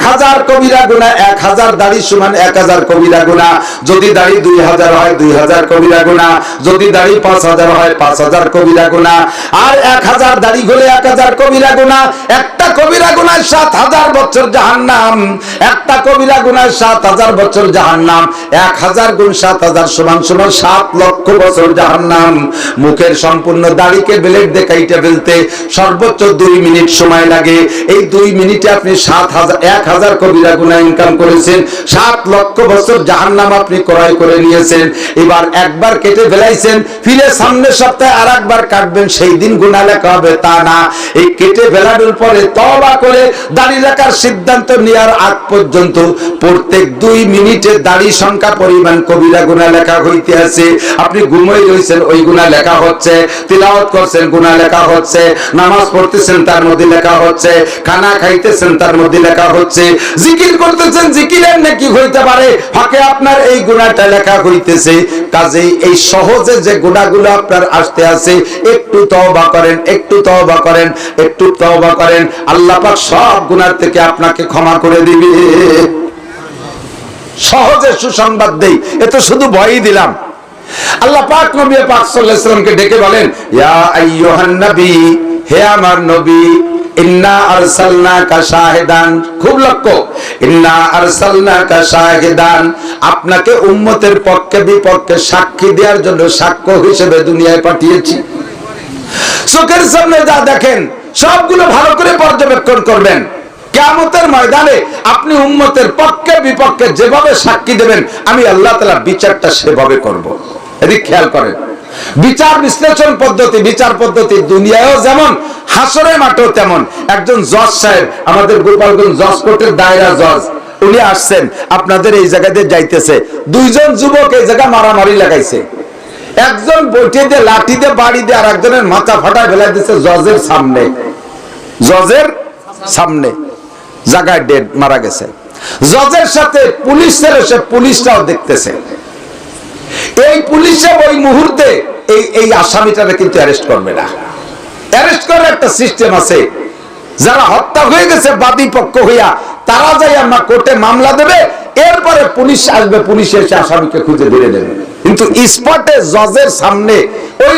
1000 কবিরা গুনাহ, 1000 দাড়ি সমান 1000 কবিরা গুনাহ। যদি দাড়ি 2000 হয় 2000 কবিরা গুনাহ, যদি দাড়ি 5000 হয় 5000 কবিরা গুনাহ, আর 1000 দাড়ি হলে 1000 কবিরা গুনাহ। একটা কবিরা গুনাহ 7000 বছর জাহান্নাম, একটা কবিরা গুনাহ 7000 বছর জাহান্নাম। 1000 গুণ 7000 সমান 7 লক্ষ বছর জাহান্নাম। মুখের সম্পূর্ণ দাড়িকে ব্লেড দিয়ে কাইটা ফেলতে সর্বোচ্চ 2 মিনিট সময় লাগে। এই 2 মিনিটে আপনি 1000 কবিরা গুনাহ ইনকাম করেছেন, 7 লক্ষ বছর জাহান্নাম আপনি ক্রয় করে নিয়েছেন। এবার একবার কেটে ফেলাইছেন, ফিরে সামনের সপ্তাহে আরেকবার কাটবেন, সেই দিন গুনাহ লেখা হবে তা না। এই কেটে ফেলানোর পরে তওবা করে দাড়ি রাখার সিদ্ধান্ত নেওয়ার আগ পর্যন্ত প্রত্যেক 2 মিনিটে দাড়ি সংখ্যা পরিমাণ কবিরা গুনাহ লেখা হইতে আছে। আপনি ঘুমাই রইছেন, ওই গুনাহ লেখা হচ্ছে। তিলাওয়াত করছেন, গুনাহ লেখা হচ্ছে। নামাজ পড়তেছেন, তার মধ্যে লেখা হচ্ছে। খানা খাইতেছেন, তার মধ্যে লেখা হচ্ছে। জিকির করতেছেন, জিকিরের নেকি হইতে পারে, ফাঁকে আপনার এই গুনাহটা লেখা হইতেছে। কাজেই এই সহজে যে গুনাহগুলো আপনার আসতে আছে, একটু তওবা করেন, একটু তওবা করেন, একটু তওবা করেন, আল্লাহ পাক সব গুনাহ থেকে আপনাকে ক্ষমা করে দিবে। সহজে সুসংবাদ দেই, এ তো শুধু ভয়ই দিলাম। আল্লাহ পাক নবী পাক সাল্লাল্লাহু আলাইহি ওয়াসাল্লামকে ডেকে বলেন, ইয়া আইয়ুহান নবী, হে আমার নবী, ইন্না আরসালনাকা শাহিদান। খুব লক্ষ্য, ইন্না আরসালনাকা শাহিদান, আপনাকে উম্মতের পক্ষে বিপক্ষে সাক্ষী দেওয়ার জন্য সাক্ষ্য হিসেবে দুনিয়ায় পাঠিয়েছি। চোখের সামনে যা দেখেন সবগুলো ভালো করে পর্যবেক্ষণ করবেন। কিয়ামতের ময়দানে আপনি উম্মতের পক্ষে বিপক্ষে যেভাবে সাক্ষী দেবেন, আমি আল্লাহ তাআলা বিচারটা সেভাবে করব। এদিকে খেয়াল করেন, বিচার বিশ্লেষণ পদ্ধতি, বিচার পদ্ধতি দুনিয়ায়ও যেমন, হাসরের মাঠেও তেমন। একজন জজ সাহেব, আমাদের গোপালগঞ্জ জজ কোর্টের দায়রা জজ, উনি আসছেন, আপনাদের এই জায়গাতে যাইতেছে, দুইজন যুবক এই জায়গা মারামারি লাগাইছে, একজন বইটে দিয়ে লাঠি দিয়ে বাড়ি দিয়ে আর একজনের মাথা ফাটায় ফেলাই দিচ্ছে জজের সামনে। জজের সামনে জায়গায় ডেড মারা গেছে। জজের সাথে পুলিশ ছিল, সে পুলিশটাও দেখতেছে। এই পুলিশে ওই মুহূর্তে এই আসামিটারে কিন্তু অ্যারেস্ট করবে না। অ্যারেস্ট করার একটা সিস্টেম আছে। যারা হত্যা হয়ে গেছে বাদী পক্ষ হইয়া, তারা যাই আমরা কোর্টে মামলা দেবে, এরপরে পুলিশ আসবে, পুলিশ এসে আসামিকে খুঁজে ধরে দেবে। কিন্তু স্পটে জজের সামনে ওই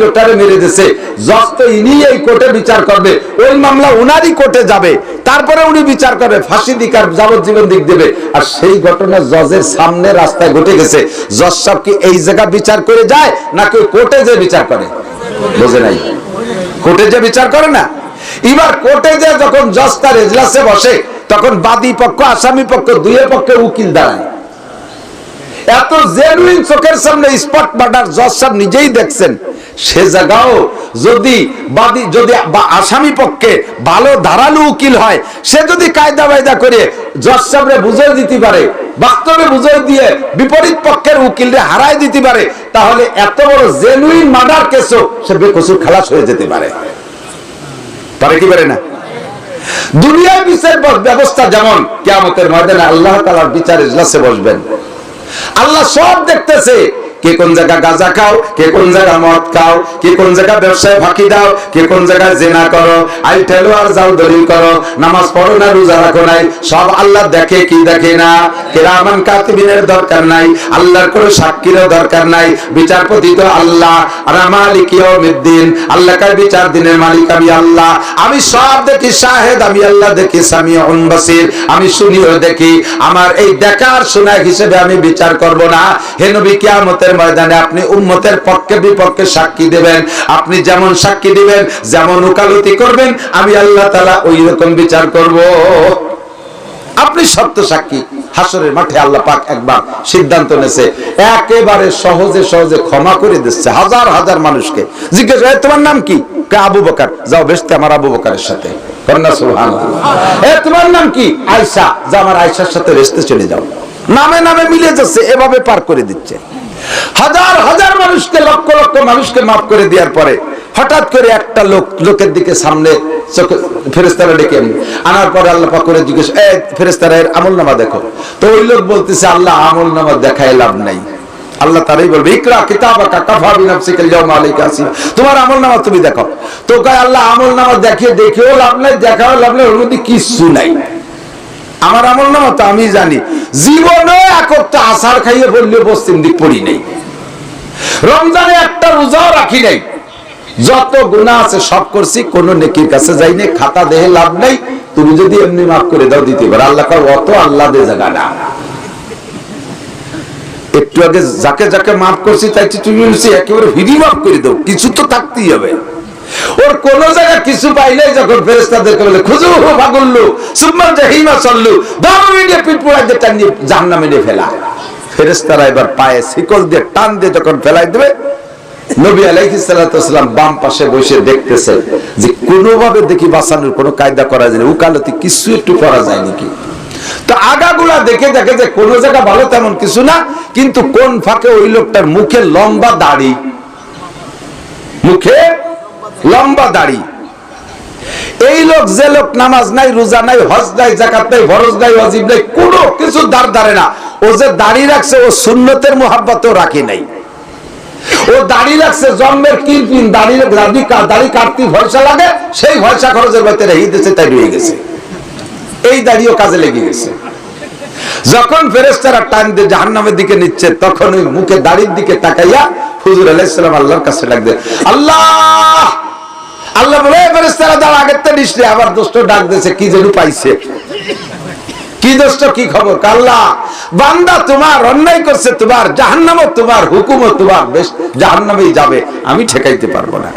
লোকটারে মেরে দিয়েছে, জজ তো ইনি এই কোর্টে বিচার করবে, ওই মামলা ওনারই কোর্টে যাবে, তারপরে উনি বিচার করবে, ফাঁসি দিক আর যাবজ্জীবন দিক দেবে। আর সেই ঘটনা জজের সামনে রাস্তায় ঘটে গেছে। জজ সাহেব কি এই জায়গা বিচার করে যায় নাকি কোর্টে যে বিচার করে? বোঝে নাই, কোর্টে যে বিচার করে না। এবার কোর্টে যে যখন জজ তার এজলাসে বসে, তখন বাদী পক্ষ আসামি পক্ষ দুইয়ের পক্ষে উকিল দাঁড়ায়। এত জেনুইন চোখের সামনে স্পট মার্ডার জজ সাহেব নিজেই দেখছেন। সে জায়গাও যদি আসামি পক্ষে ভালো ধারালো উকিল হয়, সে যদি কায়দা বায়দা করে জজ সাহেবরে বুঝিয়ে দিতে পারে, বাস্তবে বুঝিয়ে দিয়ে বিপরীত পক্ষের উকিলরে হারায় দিতে পারে, তাহলে এত বড় জেনুইন মার্ডার কেসও সে বেকসুর খালাস হয়ে যেতে পারে। পারে কি পারে না? দুনিয়ার বিচার ব্যবস্থা যেমন, কিয়ামতের ময়দানে আল্লাহ তাআলার বিচার ইজলাসে বসবেন, আল্লাহ সব দেখতেছে। কে কোন জায়গায় গাঁজা খাও, কে কোন জায়গায় মদ খাও, কে কোন জায়গায় ব্যবসায় ফাঁকি দাও, কে কোন জায়গায় জেনা করো, আই ঠেলো আর যাও দলিল করো, নামাজ পড়ো না রোজা রাখো নাই, সব আল্লাহ দেখে কি দেখে না? কিরামান কাতিবিনের দরকার নাই, আল্লাহর কোনো সাক্ষীরও দরকার নাই। বিচারপতি তো আল্লাহ, আর মালিক ইয়াউমিদ্দিন, আল্লাহ কার বিচার দিনের মালিক আমি আল্লাহ। আমি সব দেখি, শাহেদ আমি আল্লাহ দেখি, সামিউন বাসির আমি শুনিও দেখি। আমার এই দেখার শোনা হিসেবে আমি বিচার করব না। হে নবী, কিয়ামতের ময়দানে আপনি উম্মতের পক্ষে বিপক্ষে সাক্ষী দেবেন। আপনি যেমন সাক্ষী দিবেন, যেমন ওকালতি করবেন, আমি আল্লাহ তাআলা ওই রকম বিচার করব। আপনি সত্য সাক্ষী। হাসরের মাঠে আল্লাহ পাক একবার সিদ্ধান্ত নেছে, একেবারে সহজে সহজে ক্ষমা করে দিচ্ছে হাজার হাজার মানুষকে। জিজ্ঞেস, তোমার নাম কি? আবু বকর। যাও বেহেশতে আমার আবু বকরের সাথে। কন্যা সুবহানাল্লাহ। তোমার নাম কি? আয়েশা। যা আমার আয়েশার সাথে বেহেশতে চলে যাও। নামে নামে মিলে যাচ্ছে, এভাবে পার করে দিচ্ছে। হাজার হাজার মানুষকে, লক্ষ লক্ষ মানুষকে মাফ করে দেওয়ার পরে হঠাৎ করে একটা লোকের দিকে সামনে ফেরেশতারা ডেকে আনার পরে আল্লাহ পাক করে জিজ্ঞেস, ফেরেশতারা এর আমলনামা দেখো। তো ওই লোক বলতেছে, আল্লাহ আমলনামা দেখায় লাভ নাই। আল্লাহ তারাই বলবে, ইকরা কিতাবাকা কাফা বিনাফসিকা আল-ইয়াওমা আলাইকা হাসিবা, তোমার আমলনামা তুমি দেখো। তো কয় আল্লাহ আমলনামা দেখেও লাভ নাই, দেখাও লাভ নাই, ওর মধ্যে কিচ্ছু নাই। আমার আমলনামা তো আমি জানি, জীবনে একটা আসার খাইয়ে বললে পশ্চিম দিক পড়ি নাই, রমজানে একটা রোজাও রাখি নাই, যত গুনাহ আছে সব করছি, কোন নেকির কাছে যাই নাই, খাতা দেহে লাভ নাই। তুমি যদি এমনি মাফ করে দাও দিতে পারো। আল্লাহ কয় অত আল্লাহ দে জায়গা না। একটু আগে যাকে যাকে মাফ করছি তাই তুমি একেবারে ফিরি মাফ করে দাও, কিছু তো থাকতেই হবে। ওর কোন জায়গায় কিছু পাইলে যখন ফেরেশতাদেরকে বলে খুজুহু ফাগুল্লু সুম্মা জাহিমা সাল্লু, দারুণে পিটপুড়ায় দিয়ে টান দিয়ে জাহান্নামে নিয়ে ফেলা। ফেরেশতারা এবার পায়ে শিকল দিয়ে টান দিয়ে যখন ফেলাই দেবে, নবী আলাইহিস সালাতু ওয়াস সালাম বাম পাশে বসে দেখতেছে যে কোনোভাবে দেখি বাঁচানোর কোনো কায়দা করা যায় না, উকালতি কিছু একটু করা যায় নাকি। তো আগাগুলা দেখে দেখে যে কোন জায়গা ভালো তেমন কিছু না, কিন্তু কোন ফাঁকে ওই লোকটার মুখে লম্বা দাড়ি, মুখে লম্বা দাড়ি। এই লোক, যে লোক নামাজ নাই, রোজা নাই, হজ নাই, যাকাত নাই, ফরজ নাই, ওয়াজিব নাই, কোনো কিছু ধারে না। ও যে দাড়ি রাখছে, ও সুন্নতের মুহাব্বতও রাখি নাই। ও দাড়ি রাখছে জন্মের কিরপিন, দাড়ি কাটতে পয়সা লাগে, সেই পয়সা খরচের বাইতে রেখে দিয়েছে, তাই রয়ে গেছে। এই দাড়িও কাজে লেগে গেছে। যখন ফেরেশতারা টান দিয়ে জাহান্নামের দিকে নিচ্ছে, তখন ওই মুখে দাড়ির দিকে তাকাইয়া হুজুর আলাইহিস সালাম আল্লাহর কাছে ডাকলেন, আল্লাহ। আল্লাহ বলে, ফেরেশতারা দাঁড়া, আগের তো নিস রে। আবার দোস্ত ডাক দিয়েছে, কি যেন পাইছে। কি দোস্ত, কি খবর? আল্লাহ, বান্দা তোমার অন্যায় করছে, তোমার জাহান্নামও তোমার, হুকুমও তোমার, বেশ জাহান্নামেই যাবে, আমি ঠেকাইতে পারবো না।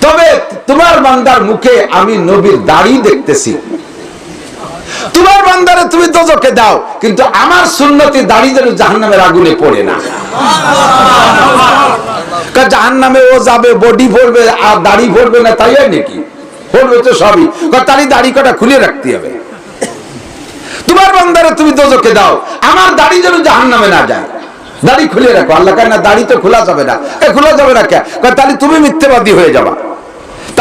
তবে তোমার বান্দার মুখে আমি নবীর দাড়ি দেখতেছি। তোমার বান্দারে তুমি দোজখে দাও, কিন্তু আমার সুন্নতি দাড়ি যেন জাহান্নামের আগুনে পড়ে না। জাহান্নামে ও যাবে, বডি পড়বে আর দাড়ি পড়বে না, তাই হয় নাকি? পড়বে তো সবই, তারই দাড়ি কটা খুলে রাখতে হবে। তোমার বান্দারে তুমি দোজখে দাও, আমার দাড়ি যেন জাহান্নামে না যায়, দাড়ি খুলে রাখো। আল্লাহ কেন? দাড়ি তো খোলা যাবে না। খোলা যাবে না কেন? তাহলে তুমি মিথ্যাবাদী হয়ে যাবা।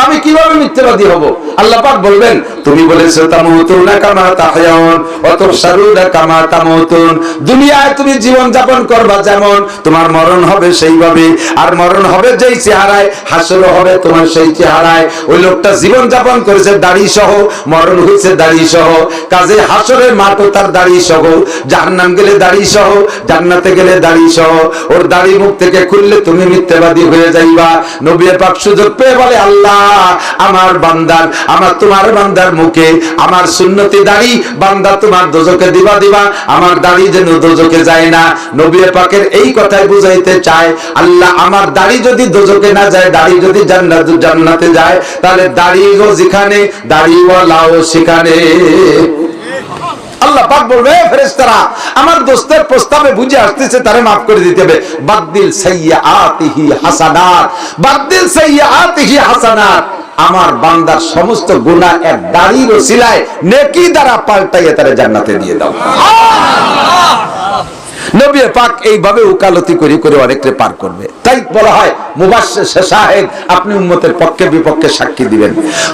আমি কিভাবে মিথ্যাবাদী হব? আল্লাহ পাক বলবেন, তুমি বলেছো তামুতুনা কামা তাহয়াউন ওয়া তুহশারুনা কামা তামুতুন, দুনিয়ায় তুমি জীবন যাপন করবা যেমন, তোমার মরণ হবে সেইভাবে। আর মরণ হবে যেই চেহারায়, হাসর হবে তোমার সেই চেহারায়। ওই লোকটা জীবন যাপন করেছে দাড়ি সহ, মরণ হয়েছে দাড়ি সহ, কাজে হাসরের মাঠও তার দাড়ি সহ, জাহান্নাম গেলে দাড়ি সহ, জান্নাতে গেলে দাড়ি সহ। ওর দাড়ি মুখ থেকে খুললে তুমি মিথ্যাবাদী হয়ে যাইবা। নবী পাক সুযোগ পেয়ে বলে, আল্লাহ, আমার বান্দার, আমার তোমার বান্দার মুখে আমার সুন্নতি দাড়ি বান্দা তোমার দোজখে দিবা দিবা, আমার দাড়ি যেন দোজখে যায় না। নবী পাকের এই কথাই বুঝাইতে চায়, আল্লাহ, আমার দাড়ি যদি দোজখে না যায়, দাড়ি যদি জান্নাতে যায়, তাহলে দাড়িও যেখানে, দাড়িওয়ালাও সেখানে। আল্লাহ পাক বলবে, ফেরেশতারা আমার দোস্তের প্রস্তাবে বুঝে আসতেছে, তারে maaf করে দিতে হবে। বাদদিল সাইয়্যাতিহি হাসানাত, বাদদিল সাইয়্যাতিহি হাসানাত, আমার বান্দার সমস্ত গুনাহ এক দাড়ির ওসিলায় নেকি দ্বারা পাল্টাইয়া তারে জান্নাতে দিয়ে দাও। নবী পাক এইভাবে উকালতি করে করে অনেককে পার করবে। তাই বলা হয় মুবাশশির শাহিদ, আপনি উম্মতের পক্ষে বিপক্ষে সাক্ষী দিবেন।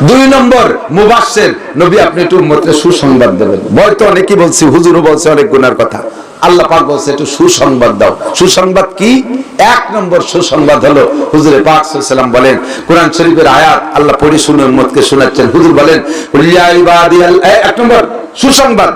2 নম্বর মুবাশশির, নবী আপনি একটু উম্মতের সুসংবাদ দেবেন। হয়তো অনেকেই বলছি, হুজুরও বলছে অনেক গুনার কথা, আল্লাহ পাক বলছে একটু সুসংবাদ দাও। সুসংবাদ কি? 1 নম্বর সুসংবাদ হলো, হুজুরে পাক সাল্লাল্লাহু আলাইহি ওয়াসাল্লাম বলেন, কোরআন শরীফের আয়াত আল্লাহ পড়ে শুনে উম্মতকে শোনাচ্ছেন। হুজুর বলেন, ইয়া ইবাদিয়াল, 1 নম্বর সুসংবাদ,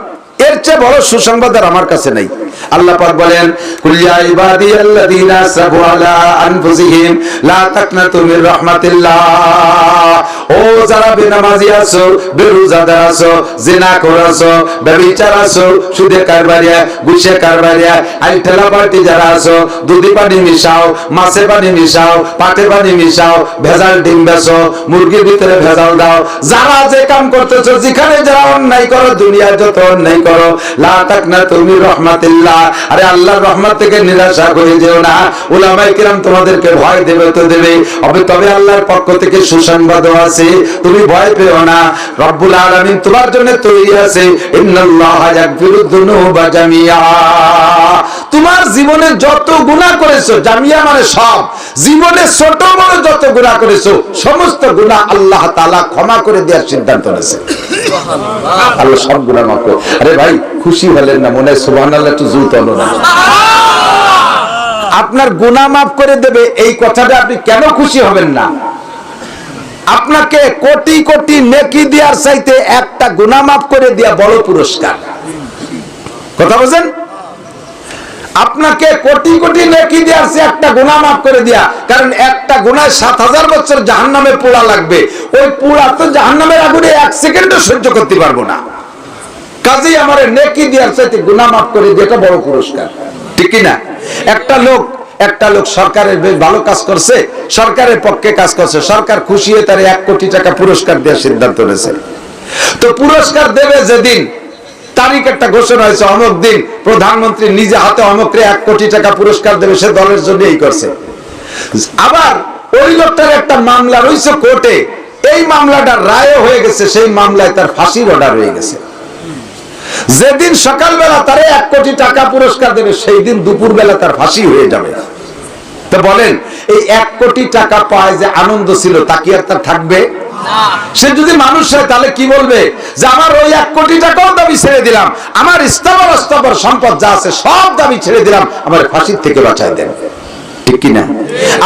এর চেয়ে বড় সুসংবাদ আর আমার কাছে নাই। আল্লাহ পাক বলেন, কুল ইয়া ইবাদিয়াল্লাযীনা আসরাফু আলা আনফুসিহিম লা তাকনাতু মির রাহমাতিল্লাহ, ও যারা বেনামাজি আছো, বেরোজাদার আছো, জিনা করছো, ব্যভিচার আছো, সুদে কারবারিয়া, ঘুষে কারবারিয়া, আইঠেলা পার্টি যারা আছো, দুধে পানি মিশাও, মাছে পানি মিশাও, পাটে পানি মিশাও, ভেজাল ডিম বেচো, মুরগির ভিতরে ভেজাল দাও, যারা যে কাম করতেছো, যেখানে যারা অন্যায় করো, দুনিয়ায় যত অন্যায় করো, লা তাকনাতু মির রাহমাতিল্লাহ, আরে আল্লাহর রহমত থেকে নিরাশা করে যেও না। উলামায়ে কিরাম তোমাদেরকে ভয় দেবে তো দেবে, তবে আল্লাহর পক্ষ থেকে সুসংবাদও আছে, তুমি ভয় পেও না। রব্বুল আলামিন তোমার জন্য তৈরি আছে, ইন্নাল্লাহা ইয়াগফিরুদ যুনুবা জামিয়া। তোমার জীবনে যত গুনাহ করেছো, জামিয়া মানে সব, জীবনে ছোট বড় যত গুনাহ করেছো, সমস্ত গুনাহ আল্লাহ তাআলা ক্ষমা করে দেওয়ার সিদ্ধান্ত নিয়েছে। আল্লাহ সব গুনাহ মাফ করে। আরে ভাই, খুশি হলেন না? মনে হয় সুবহানাল্লাহ একটু জোরে বলো না। আপনার গুনাহ মাফ করে দেবে, এই কথাটা আপনি কেন খুশি হবেন না? আপনাকে কোটি কোটি নেকি দেওয়ার চাইতে একটা গুনাহ মাফ করে দেয়া বড় পুরস্কার। কথা বুঝেন? আপনাকে কোটি কোটি নেকি দেওয়ার চেয়ে একটা গুনাহ মাফ করে দেয়া, কারণ একটা গুনায় 7000 বছর জাহান্নামে পোড়া লাগবে, ওই পোড়া তো জাহান্নামের আগুনে 1 সেকেন্ডও সহ্য করতে পারবো না। কাজেই আমার নেকি দেওয়ার চাইতে গুনাহ মাফ করে দেওয়াটা বড় পুরস্কার, ঠিক কি না? একটা লোক সরকারের বেশ ভালো কাজ করছে, সরকারের পক্ষে কাজ করছে, সরকার খুশি হয়ে তার 1 কোটি টাকা পুরস্কার দেওয়ার সিদ্ধান্ত নিয়েছে। তো পুরস্কার দেবে যেদিন, তারিখ একটা ঘোষণা হয়েছে, অমুক দিন প্রধানমন্ত্রী নিজে হাতে অমুকরে 1 কোটি টাকা পুরস্কার দেবে, সে দলের জন্য এই করছে। আবার ওই লোকটার একটা মামলা রয়েছে কোর্টে, এই মামলাটা রায় হয়ে গেছে, সেই মামলায় তার ফাঁসির অর্ডার হয়ে গেছে। যেদিন সকালবেলা তারে 1 কোটি টাকা পুরস্কার দেবে, সেই দিন দুপুর বেলা তার ফাঁসি হয়ে যাবে। তো বলেন, এই 1 কোটি টাকা পায় যে আনন্দ ছিল, তা কি আর তার থাকবে? সে যদি মানুষ হয় তাহলে কি বলবে, যে আমার ওই 1 কোটি টাকাও দাবি ছেড়ে দিলাম, আমার স্থাবর সম্পদ যা আছে সব দাবি ছেড়ে দিলাম, আমার ফাঁসির থেকে বাঁচায় দেন, ঠিক কিনা?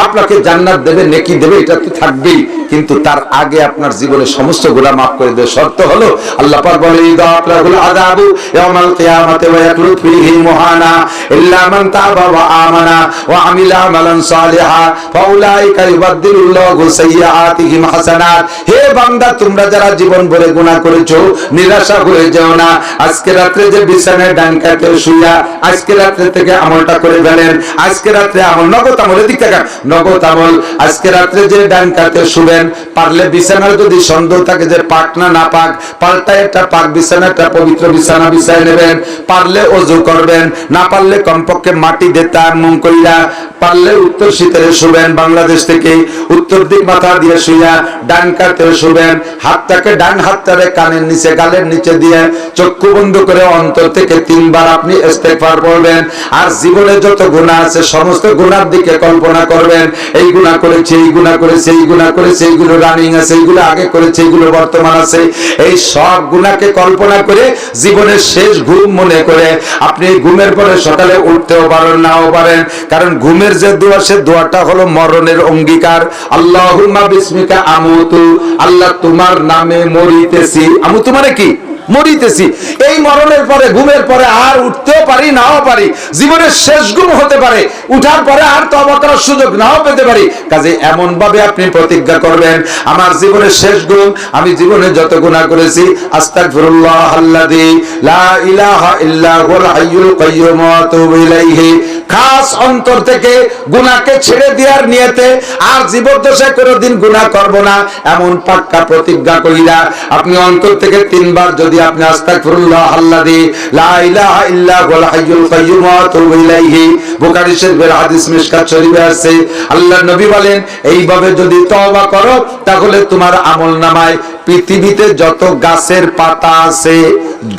আপনাকে জান্নাত দেবে, নেকি দেবে, এটা তো থাকবেই, কিন্তু তার আগে আপনার জীবনে সমস্ত গুনাহ মাফ করে দেয়। শর্ত হলো আল্লাহ পাক বলেন ইদাফলাহুল আযাবু ইয়াওমাল কিয়ামাতি ওয়া ইয়াকলু ফীহি মুহানা ইল্লা মান তাবা ওয়া আমানা ওয়া আমিলা আমালান সালিহা ফাউলাইকা ইউবাদদিলুল্লাহু সাইয়্যাতিহিম হাসানাত। হে বান্দা, তোমরা যারা জীবন ভরে গুনাহ করেছো নিরাশা হয়ে যাও না। আজকে রাতে যে বিছানায় ডান কাতে শুইয়া আজকে রাতে থেকে আমলটা করে ফেলেন। আজকে রাতে আমল নগদ আমল, এদিক থেকে নগদ আমল। আজকে রাতে যে ডান কাতে শুবেন, পারলে বিছানার যদি সন্দেহ থাকে যে পাক না না পাক, পাল্টায় একটা পাক বিছানা, একটা পবিত্র বিছানা বিছায় নেবেন। পারলে ওযু করবেন, না পারলে কমপক্ষে মাটি দিয়ে তায়াম্মুম কইরা, পারলে উত্তর শীতের শুবেন। বাংলাদেশ থেকে উত্তর দিক মাথা দিয়ে শুইয়া ডান কাতে শুবেন। হাতটাকে ডান হাতটারে কানের নিচে গালের নিচে দিয়ে চক্ষু বন্ধ করে অন্তর থেকে 3 বার আপনি ইস্তেগফার পড়বেন। আর জীবনে যত গুনাহ আছে সমস্ত গুনার দিকে কল্পনা করবেন, এই গুনাহ করেছি, এই গুনাহ করেছি, এই গুনাহ করেছি, এইগুলো রানিং আছে, এইগুলো আগে করেছি, এইগুলো বর্তমান আছে। এই সব গুনাহকে কল্পনা করে জীবনের শেষ ঘুম মনে করে আপনি ঘুমের পরে সকালে উঠতেও পারেন, নাও পারেন। কারণ ঘুমের যে দোয়া, সে দোয়াটা হলো মরণের অঙ্গীকার। আল্লাহুম্মা বিসমিকা আমুতু, আল্লাহ তোমার নামে মরিতেছি। আমুতু মানে কি? মরিতেছি। এই মরণের পরে, ঘুমের পরে আর উঠতেও পারি, নাও পারি। জীবনের শেষ ঘুম হতে পারে, উঠার পরে আর তওবা করার সুযোগ নাও পেতে পারি। কাজে এমন ভাবে আপনি প্রতিজ্ঞা করবেন, আমার জীবনের শেষ ঘুম, আমি জীবনে যত গুনাহ করেছি, আস্তাগফিরুল্লাহাল্লাযী লা ইলাহা ইল্লা হুয়াল হাইয়ুল কাইয়্যুম ওয়া আতুবু ইলাইহি। খাস অন্তর থেকে গুনাহকে ছেড়ে দেওয়ার নিয়তে আর জীবদ্দশায় কোনোদিন গুনাহ করব না, এমন পাক্কা প্রতিজ্ঞা কইরা আপনি অন্তর থেকে 3 বার যদি আপনি আস্তাগফিরুল্লাহাল্লাযী লা ইলাহা ইল্লা হুয়াল হাইয়ুল কাইয়্যুম ওয়া আতুবু ইলাইহি, বুখারী শরীফের হাদিস, মিশকাত শরীফে আছে, আল্লাহর নবী বলেন এইভাবে যদি তওবা করো তাহলে তোমার আমলনামায় পৃথিবীতে যত গাছের পাতা আছে,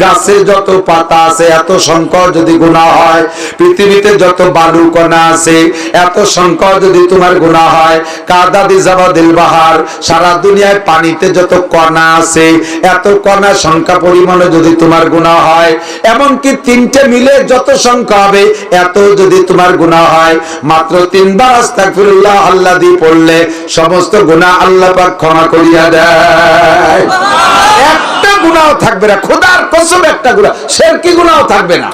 গাছে যত পাতা আছে এত সংখ্যক যদি গুনাহ হয়, পৃথিবীতে যত বালু কণা আছে এত সংখ্যক যদি তোমার গুনাহ হয়, কাদাদি জাবাদিল বাহার, সারা দুনিয়ায় পানিতে যত কণা আছে এত কণা সংখ্যা পরিমাণে যদি তোমার গুনাহ হয়, এমনকি 3টে মিলে যত সংখ্যা হবে এত যদি তোমার গুনাহ হয়, মাত্র 3 বার আস্তাগফিরুল্লাহাল্লাযী পড়লে সমস্ত গুনাহ আল্লাহ পাক ক্ষমা করিয়া দেয়। একটা গুনাহ থাকবে না, খোদার কসম একটা গুনাহ, শিরকি গুনাহ থাকবে না।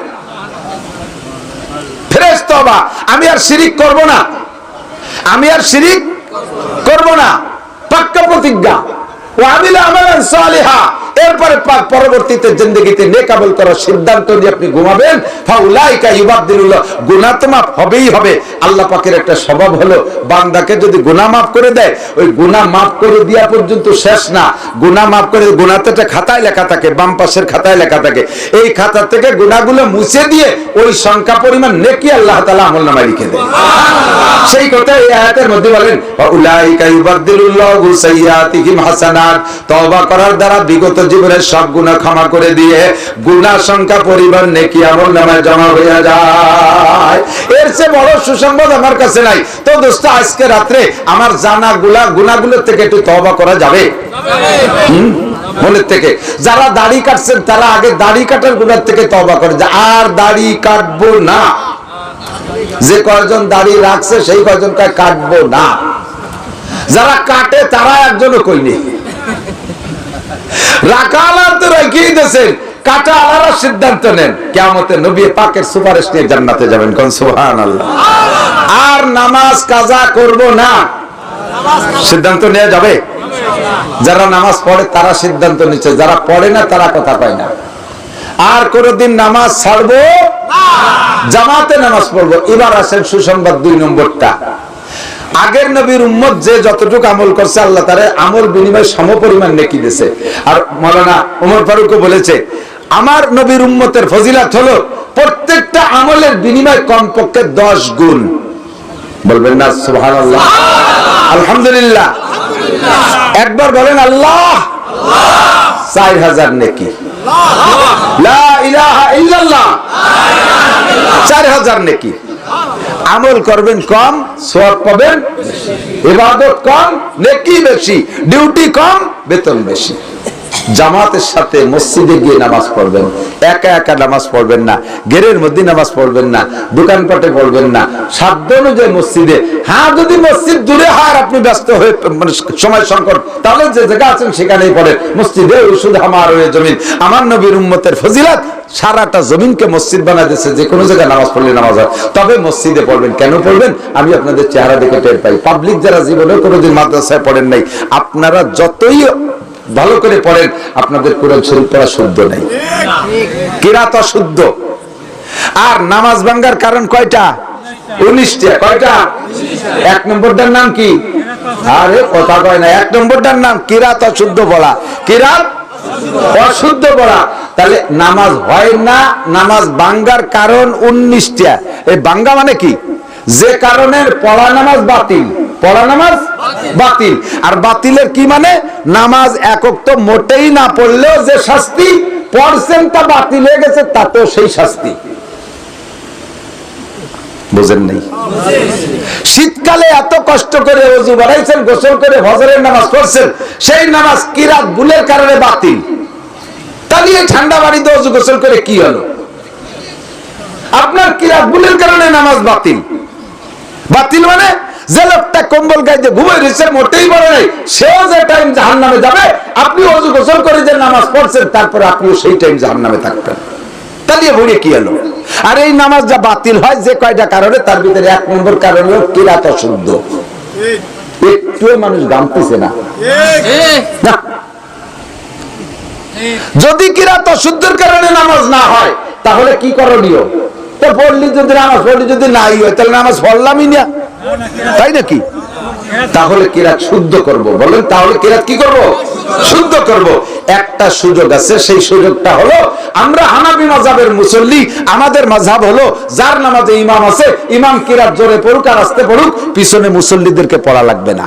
ফ্রেশ তওবা, আমি আর শিরিক করব না, আমি আর শিরিক করব না, পাক্কা প্রতিজ্ঞা। ওয়া আমিলা আমালান সালিহা, এরপরে পরবর্তীতে জিন্দেগিতে নেক আমল করার সিদ্ধান্ত নিয়ে আপনি ঘুমাবেন। ফাউলাইকা ইউবাদদিলুল্লাহ, গুনাহ তো মাফ হবেই হবে। আল্লাহ পাকের একটা স্বভাব হলো বান্দাকে যদি গুনাহ মাফ করে দেয়, ওই গুনাহ মাফ করে দেওয়া পর্যন্ত শেষ না। গুনাহ মাফ করে, গুনাহটা একটা খাতায় লেখা থাকে, বাম পাশের খাতায় লেখা থাকে, এই খাতা থেকে গুনাহগুলো মুছে দিয়ে ওই সংখ্যা পরিমাণ নেকি আল্লাহ তাআলা আমলনামায় লিখে দেয়। সেই কথা এই আয়াতের মধ্যে বলেন ফাউলাইকা ইউবাদদিলুল্লাহু সাইয়্যাতিহিম হাসানাত, তওবা করার দ্বারা বিগত জীবনের সব গুনাহ ক্ষমা করে দিয়ে গুনাহ সংখ্যা পরিমাণ নেকি আমলনামায় জমা হয়ে যায়। এর চেয়ে বড় সুসংবাদ আমার কাছে নাই। তো দোস্ত, আজকে রাতে আমার জানা গুনাহগুলোর থেকে একটু তওবা করা যাবে? মনের থেকে। যারা দাড়ি কাটছেন তারা আগে দাড়ি কাটার গুনাহ থেকে তওবা করে যে আর দাড়ি কাটবো না। যে কয়জন দাড়ি রাখছে সেই কয়জন কয় কাটবো না। যারা কাটে তারা একজনও কই নেই। রাখালার তো রেখেই দিয়েছেন, কাটা আলাদা সিদ্ধান্ত নেন, কিয়ামতে নবী পাকের সুপারিশ নিয়ে জান্নাতে যাবেন। কোন সুবহানাল্লাহ। আর নামাজ কাজা করব না, সিদ্ধান্ত নেওয়া যাবে। যারা নামাজ পড়ে তারা সিদ্ধান্ত নিচ্ছে, যারা পড়ে না তারা কথা পায় না। আর কোনদিন নামাজ ছাড়বো না, জামাতে নামাজ পড়বো। এবার আসেন সুসংবাদ 2 নম্বরটা। আগের নবীর উম্মত যে যতটুকু আমল করছে আল্লাহ তার আমল বিনিময়ে সমপরিমাণ নেকি দিয়েছে। আর মাওলানা ওমর ফারুকও বলেছে আমার নবীর উম্মতের ফজিলত হলো প্রত্যেকটা আমলের বিনিময়ে কমপক্ষে 10 গুণ। বলবেন না সুবহানাল্লাহ, আলহামদুলিল্লাহ? একবার বলেন আল্লাহ, 4000 নেকি। লা ইলাহা ইল্লাল্লাহ, 4000 নেকি। আমল করবেন কম, সওয়াব পাবেন, ইবাদত কম, নেকি বেশি, ডিউটি কম, বেতন বেশি। জামাতের সাথে মসজিদে গিয়ে নামাজ পড়বেন। একা একা নামাজ পড়বেন না, ঘেরের মধ্যে নামাজ পড়বেন না, দোকানপাটে পড়বেন না, সাধ্য অনুযায়ী মসজিদে। হ্যাঁ, যদি মসজিদ দূরে হয়, আপনি ব্যস্ত হয়ে মানে সময় সংকট, তাহলে যে জায়গা আছেন সেখানেই পড়েন। মসজিদে ওষুধ আমার হয়ে জমিন, আমার নবীর উম্মতের ফজিলত সারাটা জমিনকে মসজিদ বানা দিয়েছে। যে কোনো জায়গায় নামাজ পড়লে নামাজ হয়, তবে মসজিদে পড়বেন। কেন পড়বেন? আমি আপনাদের চেহারা দেখে টের পাই। পাবলিক যারা জীবনে কোনোদিন মাদ্রাসায় পড়েন নাই, আপনারা যতই ভালো করে পড়েন, আপনাদের কোরআন শরীফ পড়া শুদ্ধ নাই, কিরাত অশুদ্ধ। আর নামাজ ভাঙ্গার কারণ কয়টা? 19টা। কয়টা? 1 নম্বরটার নাম কি? আরে কথা কয় না। 1 নম্বরটার নাম কিরাত অশুদ্ধ বলা, কিরাত অশুদ্ধ বলা। তাহলে নামাজ হয় না, নামাজ ভাঙ্গার কারণ 19টা। এই ভাঙ্গা মানে কি? যে কারণের পড়া নামাজ বাতিল, পড়া নামাজ বাতিল। আর বাতিলের কি মানে? নামাজ এক ওয়াক্ত মোটেই না পড়লেও যে শাস্তি, পড়ছেন তা বাতিল হয়ে গেছে, তাতেও সেই শাস্তি। বুঝেন নাই? শীতকালে এত কষ্ট করে ওযু বানাইছেন, গোসল করে ফজরের নামাজ পড়ছেন, সেই নামাজ কিরাত ভুলের কারণে বাতিল। তাহলে এই ঠান্ডা বাড়িতে ওযু গোসল করে কি হলো? আপনার কিরাত ভুলের কারণে নামাজ বাতিল। বাতিল মানে যে লোকটা কম্বল গায়ে ঘুমিয়ে রয়েছে, মোটেই বড় নাই, সেও যে টাইম জাহান্নামে যাবে, আপনি ওযু গোসল করে যে নামাজ পড়ছেন, তারপরে আপনিও সেই টাইম জাহান্নামে থাকবেন। তাহলে ভুলে কি হলো? আর এই নামাজ যা বাতিল হয় যে কয়টা কারণে, তার ভিতরে 1 নম্বর কারণ হলো কিরাত অশুদ্ধ। একটু মানুষ গামতেছে না। যদি কিরাত অশুদ্ধের কারণে নামাজ না হয়, তাহলে কি করণীয়? তো পড়লি যদি নামাজ পড়লি যদি নাই হয়, তাহলে নামাজ পড়লামই না, তাই নাকি? তাহলে কিরাত শুদ্ধ করব। বলেন, তাহলে কিরাত কি করব? শুদ্ধ করব। একটা সুযোগ আছে, সেই সুযোগটা হলো আমরা হানাফি মাযহাবের মুসল্লি, আমাদের মাযহাব হলো যার নামাজে ইমাম আছে, ইমাম কিরাত জোরে পড়ুক আর আস্তে পড়ুক, পিছনে মুসল্লিদেরকে পড়া লাগবে না।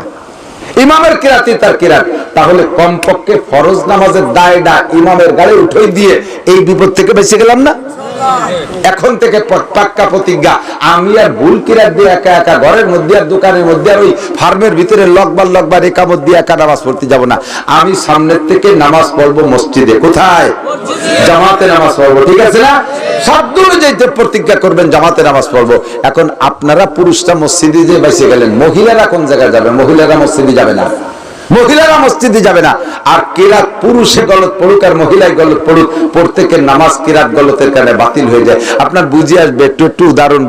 ইমামের কিরাতই তার কিরাত। তাহলে কমপক্ষে ফরজ নামাজের দায়টা ইমামের গাড়ি উঠাই দিয়ে এই বিপদ থেকে বেঁচে গেলাম না? এখন থেকে পাক্কা প্রতিজ্ঞা, আমি আর ভুল কিরাত দিয়ে একা একা ঘরের মধ্যে আর দোকানের মধ্যে আর ওই ফার্মের ভিতরে লকবার একামত দিয়ে একা নামাজ পড়তে যাব না। আমি সামনের থেকে নামাজ পড়বো মসজিদে। কোথায়? জামাতে নামাজ পড়বো। ঠিক আছে না? সাধ্য অনুযায়ী প্রতিজ্ঞা করবেন, জামাতে নামাজ পড়বো। এখন আপনারা পুরুষরা মসজিদে যে বেঁচে গেলেন, মহিলারা কোন জায়গায় যাবেন? মহিলারা মসজিদে যাবে না, মহিলারা মসজিদে যাবে না। আর কিরাত পুরুষে গলত পড়ুক আর মহিলায় গলত পড়ুক, প্রত্যেকের নামাজ কিরাত গলতের কারণে বাতিল হয়ে যায়। আপনার বুঝে আসবে। একটু উদাহরণ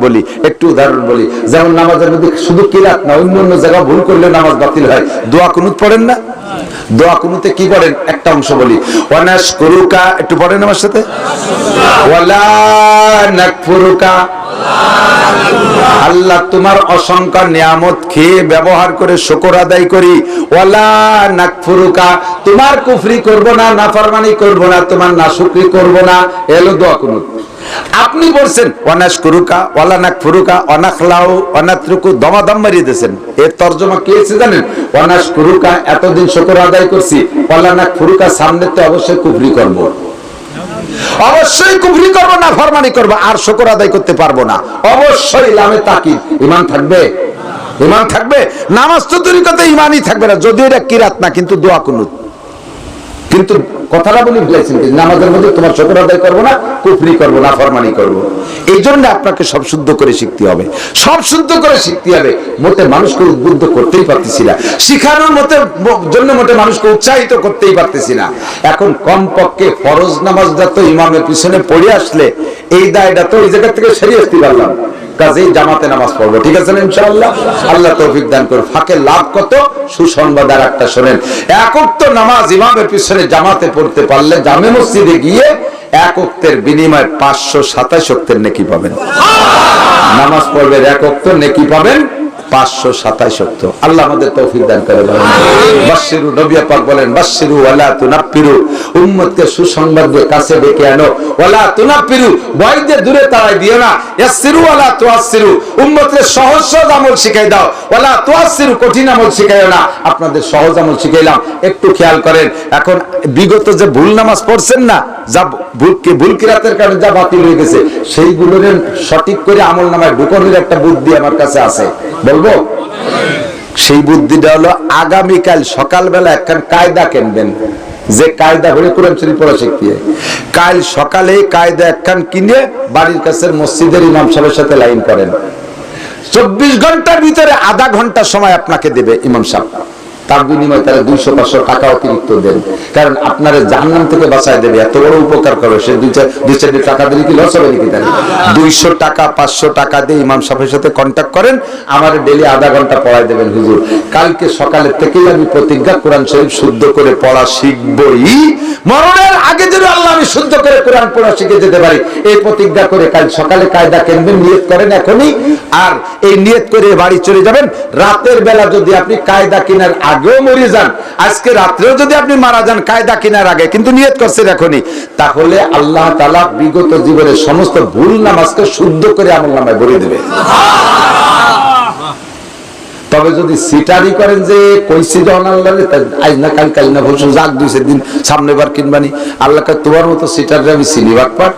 বলি, যেমন নামাজের মধ্যে শুধু কিরাত না, অন্য জায়গা ভুল করলে নামাজ বাতিল হয়। দোয়া কুনুত পড়েন না? দোয়া কুনুতে কি পড়েন? একটা অংশ বলি, ওয়ানাশকুরুকা, একটু পড়েন আমার সাথে, ওয়ালা নাকফুরুকা। আল্লাহ তোমার অসংখ্য নিয়ামত খেয়ে ব্যবহার করে শুকর আদায় করি। ওয়ালা নাকফুরুকা, তোমার কুফরি করব না, নাফরমানি করব না, তোমার নাশুকরি করব না। এলো দোয়া কুনুত। আপনি বলছেন ওয়ানাশকুরুকা, ওয়ালা নাকফুরুকা, ওয়ানাখলাউ, ওয়ানাতরুকু, দমাদম মারিয়ে দিয়েছেন। এর তরজমা কি হয়েছে জানেন? ওয়ানাশকুরুকা, এতদিন শুকর আদায় করছি, ওয়ালা নাকফুরুকা, সামনে তো অবশ্যই কুফরি করব, অবশ্যই কুফরি করবো, না ফরমানি করবো, আর শুকর আদায় করতে পারবো না। অবশ্যই লামে তাকিদ, ঈমান থাকবে, ঈমান থাকবে। নামাজ তো দূরের কথা, ঈমানই থাকবে না, যদিও এটা কিরাত না, কিন্তু দোয়া কুনুত। কিন্তু কথাটা বলি ফেলেছেন, নামাজের মধ্যে তোমার শুকর আদায় করবো না, কুফরি করবো না, ফরমানি করবো। এই জন্য আপনাকে সব শুদ্ধ করে শিখতে হবে, সব শুদ্ধ করে শিখতে হবে। মোটে মানুষকে উদ্বুদ্ধ করতেই পারতেছি না, শিখানোর জন্য মোটে মানুষকে উৎসাহিত করতেই পারতেছি না। এখন কমপক্ষে ফরজ নামাজটা তো ইমামের পিছনে পড়ে আসলে এই দায়টা তো এই জায়গা থেকে সেরে আসতে পারলাম। কাজেই জামাতে নামাজ পড়বো। ঠিক আছে না? ইনশাআল্লাহ আল্লাহ তৌফিক দান করুন। ফাঁকে লাভ কত? সুসংবাদ আর একটা শোনেন। এক ওয়াক্ত নামাজ ইমামের পিছনে জামাতে পড়তে পারলে জামে মসজিদে গিয়ে এক ওয়াক্তের বিনিময়ে 527 ওয়াক্তের নেকি পাবেন। নামাজ পড়বেন, এক ওয়াক্ত নেকি পাবেন 527 ওয়াক্ত। আল্লাহ আমাদের তৌফিক দান করে। বাশশিরু, নবী পাক বলেন, বাশশিরু ওয়ালা তুনাফিরু, উম্মতকে সুসংবাদ দিয়ে কাছে ডেকে আনো। ওয়ালা তুনাফিরু, ভয় দিয়ে দূরে তাড়াই দিও না। ইয়াসসিরু ওয়ালা তুআসসিরু, উম্মতকে সহজ সহজ আমল শিখাই দাও। ওয়ালা তুআসসিরু, কঠিন আমল শিখাইও না। আপনাদের সহজ আমল শিখাইলাম, একটু খেয়াল করেন। এখন বিগত যে ভুল নামাজ পড়ছেন না, যা ভুল কিরাতের কারণে যা বাতিল হয়ে গেছে, সেইগুলোর সঠিক করে আমল নামায় ঢুকানোর একটা বুদ্ধি আমার কাছে আছে, বলবো? সেই বুদ্ধিটা হলো, আগামীকাল সকালবেলা একখান কায়দা কিনবেন। যে কায়দা করে কোরআন শরীফ পড়া শিখতে। কাল সকালে কায়দা একখান কিনে বাড়ির কাছের মসজিদের ইমাম সাহেবের সাথে লাইন করেন। 24 ঘন্টার ভিতরে আধা ঘন্টা সময় আপনাকে দেবে ইমাম সাহেব, তার বিনিময়ে তারা 200-500 টাকা অতিরিক্ত দেন, কারণ আপনারা জাহান্নাম থেকে বাঁচায় দেবে। এত বড় উপকার করে সে 2-4 টাকা দিলে কি লস হবে নাকি? 200 টাকা 500 টাকা দিয়ে ইমাম সাহেবের সাথে কন্ট্যাক্ট করেন, আমার ডেলি আধা ঘন্টা পড়াই দেবেন হুজুর। কালকে সকালের থেকেই আমি প্রতিজ্ঞা কোরআন শরীফ শুদ্ধ করে পড়া শিখবই, মরণের আগে যেন আল্লাহ আমি শুদ্ধ করে কোরআন পড়া শিখে যেতে পারি, এই প্রতিজ্ঞা করে কাল সকালে কায়দা কিনবেন, নিয়ত করেন এখনই, আর এই নিয়ত করে বাড়ি চলে যাবেন। রাতের বেলা যদি আপনি কায়দা কেনার আগেও মরে যান, আজকে রাত্রেও যদি আপনি মারা যান কায়দা কেনার আগে, কিন্তু নিয়ত করছেন এখনই, তাহলে আল্লাহ তাআলা বিগত জীবনের সমস্ত ভুল নামাজকে শুদ্ধ করে আমলনামায় ভরে দেবে। তবে যদি সিটারি করেন যে কইছি যখন আল্লাহ আজ না কাল, কাল না বলছো যাক 2 দিন সামনে বার কিনবানি, আল্লাহকে তোমার মতো সিটারে আমি চিনি বাটপার,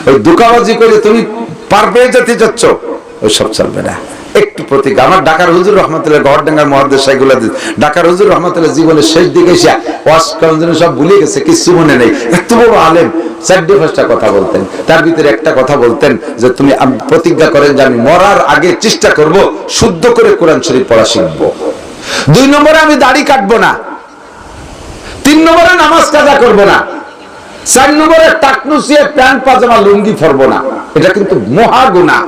ওই দুকাবাজি করে তুমি পার পেয়ে যেতে চাচ্ছ, ওই সব চলবে না। একটু প্রতিজ্ঞা। আমার ঢাকার হুজুর রহমতুল্লাহ, গড়ডাঙ্গার মুহাদ্দিস সাইগুলা, ঢাকার হুজুর রহমতুল্লাহ জীবনের শেষ দিকে এসে ওয়াজ করার জন্য সব ভুলে গেছে, কিছু মনে নেই। এত বড় আলেম, 4-5টা কথা বলতেন, তার ভিতরে একটা কথা বলতেন যে তুমি প্রতিজ্ঞা করেন যে আমি মরার আগে চেষ্টা করব শুদ্ধ করে কোরআন শরীফ পড়া শিখবো। 2 নম্বরে আমি দাড়ি কাটবো না, 3 নম্বরে নামাজ কাজা করবো না, 4 নম্বরে টাকনুসিয়ে প্যান্ট পাজামা লুঙ্গি পরবো না। এটা কিন্তু মহা গুনাহ।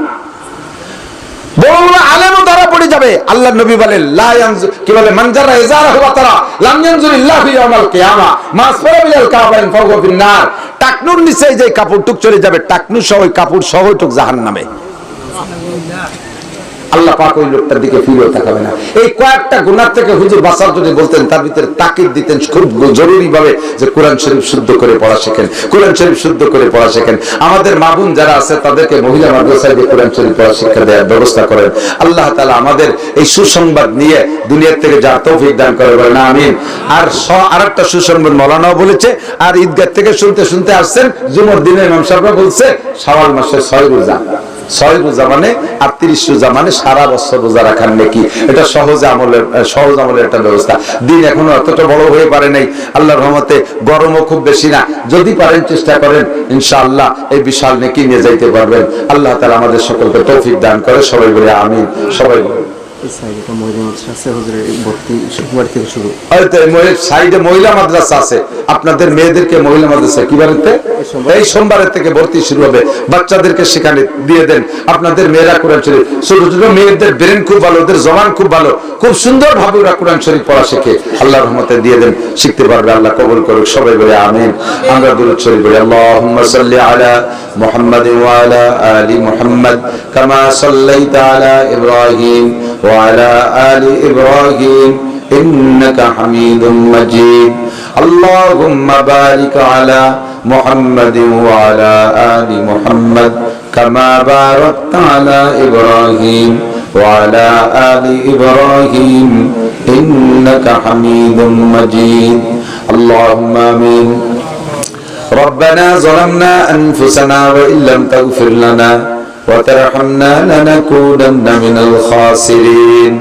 বড় বড় আলেমও ধরা পড়ে যাবে। আল্লাহর নবী বলেন লা ইয়ানজু, কি বলে, মানজারা ইজারাহু ওয়া তারা লাম ইয়ানজুরিল্লাহু ইয়াওমাল কিয়ামা মাসফারা বিল কাবাইন ফাহুয়া ফিন নার। টাকনুর নিচে যে কাপড়টুক চলে যাবে, টাকনু সহ ওই কাপড় সহ টুক জাহান্নামে। আল্লাহ পাক ওই লোকটার দিকে ফিরেও তাকাবে না। এই কয়েকটা গুনাহ থেকে হুজুর বাঁচার জন্য বলতেন, তার ভিতরে তাকিদ দিতেন খুব জরুরি ভাবে যে কোরআন শরীফ শুদ্ধ করে পড়া শেখেন, কোরআন শরীফ শুদ্ধ করে পড়া শেখেন। আমাদের মা বোন যারা আছে তাদেরকে মহিলা মাদ্রাসায় যে কোরআন শরীফ পড়া শিক্ষা দেওয়ার ব্যবস্থা করেন। আল্লাহ তাআলা আমাদের এই সুসংবাদ নিয়ে দুনিয়া থেকে যা তৌফিক দান করে, বলেন আমিন। আর আরেকটা সুসংবাদ মাওলানাও বলেছে, আর ঈদগাহ থেকে শুনতে শুনতে আসছেন, জুমার দিনে ইমাম সাহেবরা বলছে শাওয়াল মাসে 6 রোজা, 6 রোজা মানে 38 রোজা মানে সারা বছর রোজা রাখার নেকি। এটা সহজ আমলের একটা ব্যবস্থা। দিন এখনো এতটা বড় হয়ে পারে নাই, আল্লাহর রহমতে গরমও খুব বেশি না। যদি পারেন চেষ্টা করেন, ইনশাআল্লাহ এই বিশাল নেকি নিয়ে যাইতে পারবেন। আল্লাহ তাআলা আমাদের সকলকে তৌফিক দান করে। সবাই বলে আমিন। সবাই বলে মহিলা মাদ্রাসা আছে, আপনাদের মেয়েদেরকে মহিলা মাদ্রাসা কি বারেতে এই সোমবারের থেকে ভর্তি শুরু হবে। বাচ্চাদেরকে সেখানে দিয়ে দেন, আপনাদের মেয়েরা কোরআন শরীফ, ছোট ছোট মেয়েদের ব্রেন খুব ভালো, ওদের জবান খুব ভালো, খুব সুন্দর ভাবে ওরা কোরআন শরীফ পড়া শেখে। আল্লাহর রহমতে দিয়ে দেন, শিখতে পারবে। আল্লাহ কবুল করুক। সবাই বলে আমিন। আমরা দুরূদ শরীফ বলি, আল্লাহুম্মা সাল্লি আলা মুহাম্মাদ ওয়া আলা আলি মুহাম্মাদ কামা সাল্লাইতা আলা ইব্রাহিম ওয়া আলা আলি ইব্রাহিম ইন্নাকা হামিদুম মাজিদ। আল্লাহুম্মা বারিক আলা মুহাম্মাদ ওয়া আলা আলি মুহাম্মাদ কামা বারাকতা আলা ইব্রাহিম ওয়া আলা আলি ইব্রাহিম ইন্নাকা হামিদুম মাজিদ। আল্লাহুম্মা আমিন। ربنا ظلمنا أنفسنا وإن لم تغفر لنا وترحمنا لنكونن من الخاسرين.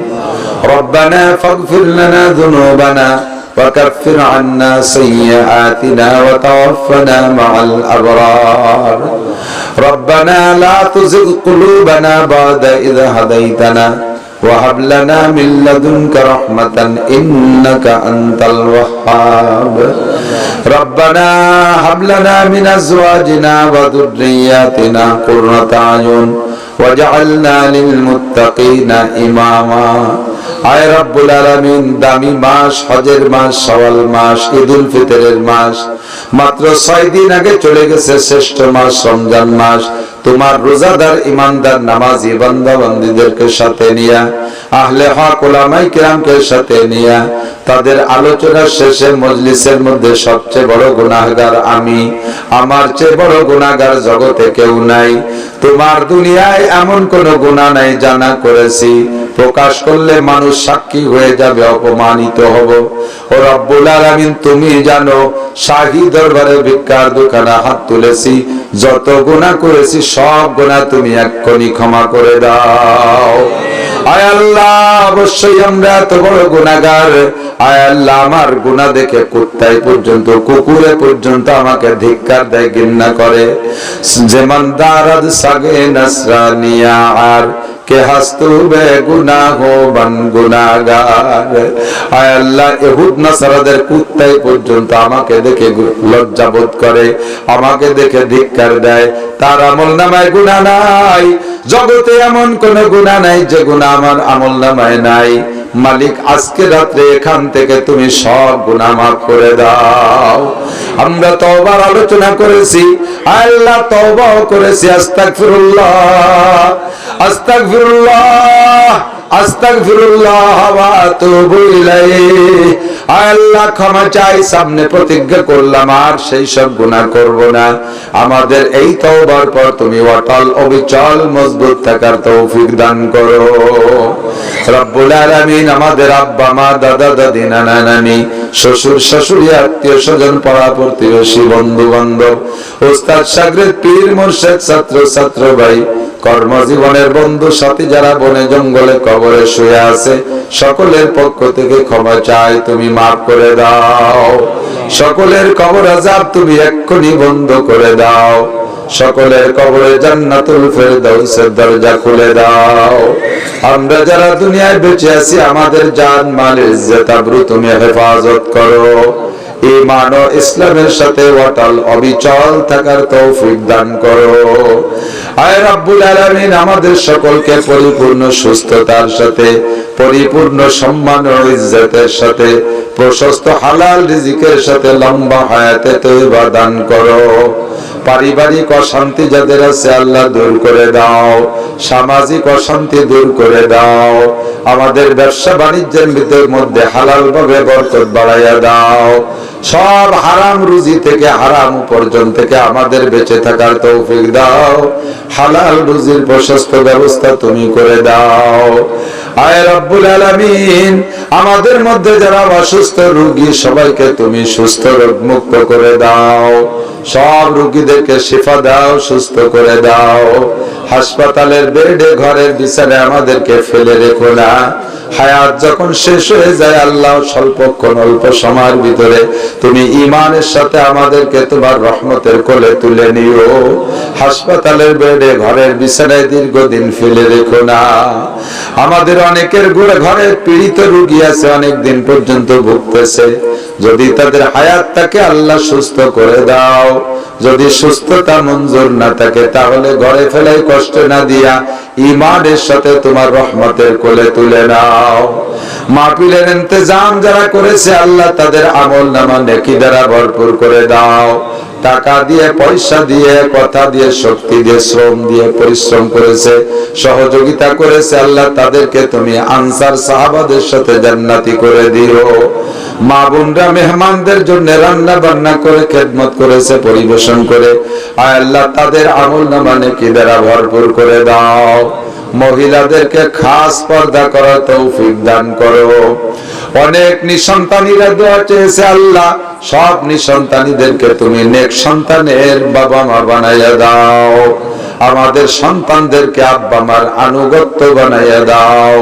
ربنا فاغفر لنا ذنوبنا وكفر عنا سيئاتنا وتوفنا مع الأبرار. ربنا لا تزغ قلوبنا بعد إذ هديتنا وهب لنا من لدنك رحمة إنك أنت الوهاب. ربنا هب لنا من أزواجنا وذرياتنا قرة أعين واجعلنا للمتقين إماما. আয় রব্বুল আলামিন, দামি মাস, হজের মাস, শাওয়াল মাস, ঈদুল ফিতরের মাস, মাত্র 6 দিন আগে চলে গেছে শ্রেষ্ঠ মাস রমজান মাস। তোমার রোজাদার ইমানদার নামাজি বান্দা বান্দীদেরকে সাথে নিয়া, আহলে হক উলামায়ে কিরামকে সাথে নিয়া, তাদের আলোচনার শেষে মজলিসের মধ্যে সবচেয়ে বড় গুনাহগার আমি, আমার চেয়ে বড় গুনাহগার জগতে কেউ নাই। তোমার দুনিয়ায় এমন কোন গুনাহ নাই জানা করেছি, প্রকাশ করলে মানুষ সাক্ষী হয়ে যাবে, অপমানিত হব। ও রব্বুল আলামিন, তুমি জানো, শাহী দরবারে ভিক্ষার দোকানে হাত তুলেছি, যত গুনাহ করেছি সব গুনাহ তুমি এক্ষুনি ক্ষমা করে দাও। আয় আল্লাহ অবশ্যই আমরা এত বড় গুনাহগার। আয় আল্লাহ আমার গুনাহ দেখে কুত্তায় পর্যন্ত কুকুরে পর্যন্ত আমাকে ধিক্কার দেয়, ঘৃণা করে। যেমন দারাদ সাগে নাসরানিয়া আর কে হাস্তু বে গুনাহ বান গুনাহগার। আয় আল্লাহ ইহুদ নাসারাদের কুত্তায় পর্যন্ত আমাকে দেখে লজ্জা বোধ করে, আমাকে দেখে ধিক্কার দেয়। তার আমলনামায় গুনাহ নাই, জগতে এমন কোন গুনাহ নাই যে গুনাহ আমার আমলনামায় নাই। মালিক আজকে রাত্রে এখান থেকে তুমি সব গুনাহ মাফ করে দাও। আমরা তওবার আলোচনা করেছি, আল্লাহ তওবাও করেছি। আস্তাগফিরুল্লাহ আস্তাগফিরুল্লাহ আস্তাগফিরুল্লাহ ওয়া আতুবু ইলাইহি। আল্লাহ ক্ষমা চাই, সামনে প্রতিজ্ঞা করলাম আর সেই সব গুনাহ করব না। আমাদের এই তওবার পর তুমি অটল অবিচল মজবুত থাকার তৌফিক দান করো রব্বুল আলামিন। আমাদের আব্বা মা দাদা দাদি নানা নানি শ্বশুর শাশুড়ি আত্মীয় স্বজন পাড়া প্রতিবেশী বন্ধু বান্ধব উস্তাদ শাগরেদ পীর মুর্শিদ ছাত্র ছাত্র ভাই কর্মজীবনের বন্ধু সাথী যারা বনে জঙ্গলে কবরে শুয়ে আছে সকলের পক্ষ থেকে ক্ষমা চাই, তুমি মাফ করে দাও। সকলের কবর আযাব তুমি এক্ষুনি বন্ধ করে দাও। সকলের কবরে জান্নাতুল ফেরদাউসের দরজা খুলে দাও। আমরা যারা দুনিয়ায় বেঁচে আছি আমাদের জান মাল ইজ্জত আবরু তুমি হেফাজত করো। ঈমান ও ইসলামের সাথে অটল অবিচল থাকার তৌফিক দান করো। আয় রব্বুল আলামিন আমাদের সকলকে পরিপূর্ণ সুস্থতার সাথে, পরিপূর্ণ সম্মান ও ইজ্জতের সাথে, প্রশস্ত হালাল রিজিকের সাথে লম্বা হায়াতে তয়্যিবা দান করো। পারিবারিক অশান্তি যাদের আছে আল্লাহ দূর করে দাও। সামাজিক অশান্তি দূর করে দাও। আমাদের ব্যবসা বাণিজ্যের মধ্যে হালাল ভাবে বরকত বাড়াইয়া দাও। সব হারাম রুজি থেকে হারাম উপার্জন থেকে আমাদের বেঁচে থাকার তৌফিক দাও। হালাল রুজির প্রশস্ত ব্যবস্থা তুমি করে দাও। আয় রব্বুল আলামিন আমাদের মধ্যে যারা অসুস্থ রোগী সবাইকে তুমি সুস্থ রোগ মুক্ত করে দাও। সব রোগীদেরকে শিফা দাও, সুস্থ করে দাও। হাসপাতালের বেডে ঘরের বিছানায় আমাদেরকে ফেলে রেখো না। হায়াত যখন শেষ হয়ে যায় আল্লাহ স্বল্পক্ষণ অল্প সময়ের ভিতরে তুমি ঈমানের সাথে আমাদেরকে তোমার রহমতের কোলে তুলে নিও। হাসপাতালের বেডে ঘরের বিছানায় দীর্ঘদিন ফেলে রেখো না। আমাদের অনেকের ঘরে পীড়িত রোগী আছে, অনেক দিন পর্যন্ত ভুগতেছে। যদি তাদের হায়াত থাকে আল্লাহ সুস্থ করে দাও। যদি সুস্থতা মঞ্জুর না থাকে তাহলে ঘরে ফেলাই কষ্ট না দিয়া ঈমানের সাথে তোমার রহমতের কোলে তুলে নাও। মাহফিলের ইন্তজাম যারা করেছে আল্লাহ তাদের আমলনামা নেকি দ্বারা ভরপুর করে দাও। টাকা দিয়ে, পয়সা দিয়ে, কথা দিয়ে, শক্তি দিয়ে, শ্রম দিয়ে পরিশ্রম করেছে, সহযোগিতা করেছে আল্লাহ তাদেরকে তুমি আনসার সাহাবাদের সাথে জান্নাতি করে দিও। মা বোনরা মেহমানদের জন্য রান্না বান্না করে খেদমত করেছে, পরিবেশন করে আয় আল্লাহ তাদের আমলনামা নেকি দ্বারা ভরপুর করে দাও। মহিলাদেরকে খাস পর্দা করার তৌফিক দান করো। অনেক নিঃসন্তানীরা দোয়া চেয়েছে আল্লাহ সব নিঃসন্তানীদেরকে তুমি নেক সন্তানের বাবা মা বানাইয়া দাও। আমাদের সন্তানদেরকে আব্বা মার আনুগত্য বানাইয়া দাও।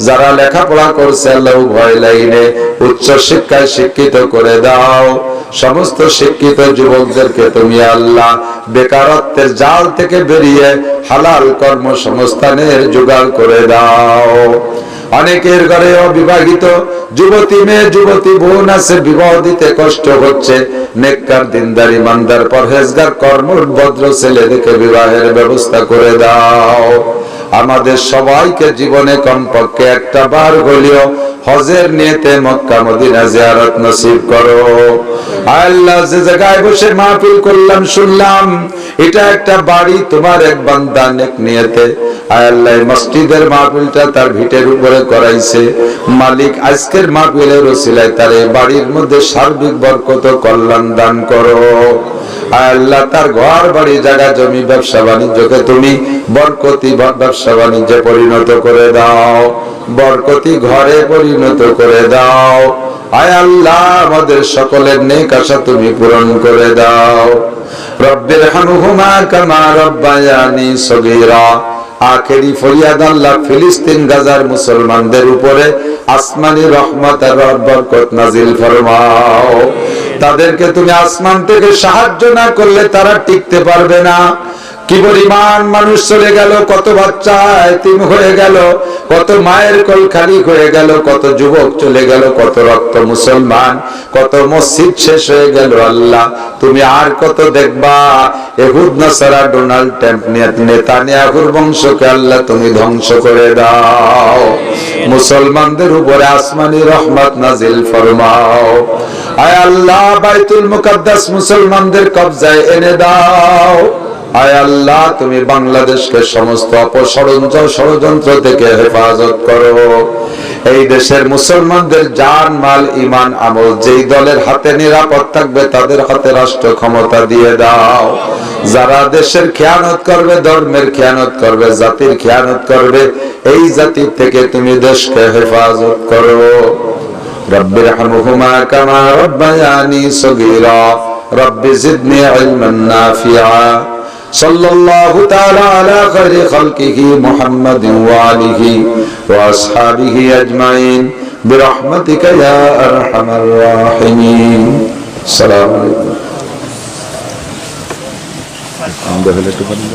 যারা লেখাপড়া করছে আল্লাহ উভয় লাইনে উচ্চ শিক্ষায় শিক্ষিত করে দাও। সমস্ত শিক্ষিত যুবকদেরকে তুমি আল্লাহ বেকারত্বের জাল থেকে বেরিয়ে হালাল কর্মসংস্থানের জোগাড় করে দাও। অনেকের ঘরে অবিবাহিত যুবতী মেয়ে, যুবতী বোন আছে, বিবাহ দিতে কষ্ট হচ্ছে। নেককার, দিনদার, ইমানদার, পরহেজগার, কর্মভদ্র ছেলে দেখে বিবাহের ব্যবস্থা করে দাও। আমাদের সবাইকে জীবনে কমপক্ষে একটা বার হলেও হজের নিয়তে মক্কা মদিনা জিয়ারত নসিব করো। আল্লাহ যে জায়গায় বসে মাহফিল করলাম শুনলাম এটা একটা বাড়ি তোমার এক বান্দা নেক নিয়তে আল্লাহ মসজিদের মাহফিলটা তার ভিটের উপরে করাইছে। মালিক আজকের মাহফিলের ওসিলায় তার এই বাড়ির মধ্যে সার্বিক বরকত কল্যাণ দান করো। আল্লাহ তার ঘর বাড়ি জায়গা জমি ব্যবসা বাণিজ্যকে তুমি বরকতি ব্যবসা বাণিজ্যে পরিণত করে দাও, বরকতি ঘরে পরিণত করে দাও। আয় আল্লাহ আমাদের সকলের নেক আশা তুমি পূরণ করে দাও। রব্বিরহামহুমা কামা রাব্বায়ানি সগীরা। আখেরি ফরিয়াদ আল্লাহ ফিলিস্তিন গাজার মুসলমানদের উপরে আসমানি রহমত আর বরকত নাজিল ফরমাও। তাদেরকে তুমি আসমান থেকে সাহায্য না করলে তারা টিকতে পারবে না। কি পরিমাণ মানুষ চলে গেল, কত বাচ্চা এতিম হয়ে গেল, কত মায়ের কোল খালি হয়ে গেল, কত যুবক চলে গেল, কত রক্ত মুসলমান, কত মসজিদ শেষ হয়ে গেল। আল্লাহ তুমি আর কত দেখবা? ইহুদ নাসারা ডোনাল্ড ট্রাম্প নেতানিয়াহুর বংশকে আল্লাহ তুমি ধ্বংস করে দাও। মুসলমানদের উপরে আসমানি রহমত নাজিল ফরমাও। আয় আল্লাহ বাইতুল মুকাদ্দাস মুসলমানদের কবজায় এনে দাও। আয় আল্লাহ তুমি বাংলাদেশকে সমস্ত ষড়যন্ত্র থেকে হেফাজত করো। এই দেশের মুসলমানদের জান মাল ঈমান আমল যেই দলের হাতে নিরাপদ থাকবে তাদের হাতে রাষ্ট্র ক্ষমতা দিয়ে দাও। যারা দেশের খেয়ানত করবে, ধর্মের খেয়ানত করবে, জাতির খেয়ানত করবে, এই জাতি থেকে তুমি দেশকে হেফাজত করো। রব্বিরহামহুমা কামা রব্বায়ানি সগীরা রব্বি জিদনি ইলমান নাফিআ। সাল্লাল্লাহু তাআলা আলা খায়রি খালকিহি মুহাম্মাদিন ওয়া আলিহি ওয়া আসহাবিহি আজমাইন বিরহমাতিকা ইয়া আরহামার রাহিমিন। আসসালামু আলাইকুম। আমরা হলে তো বন্ধ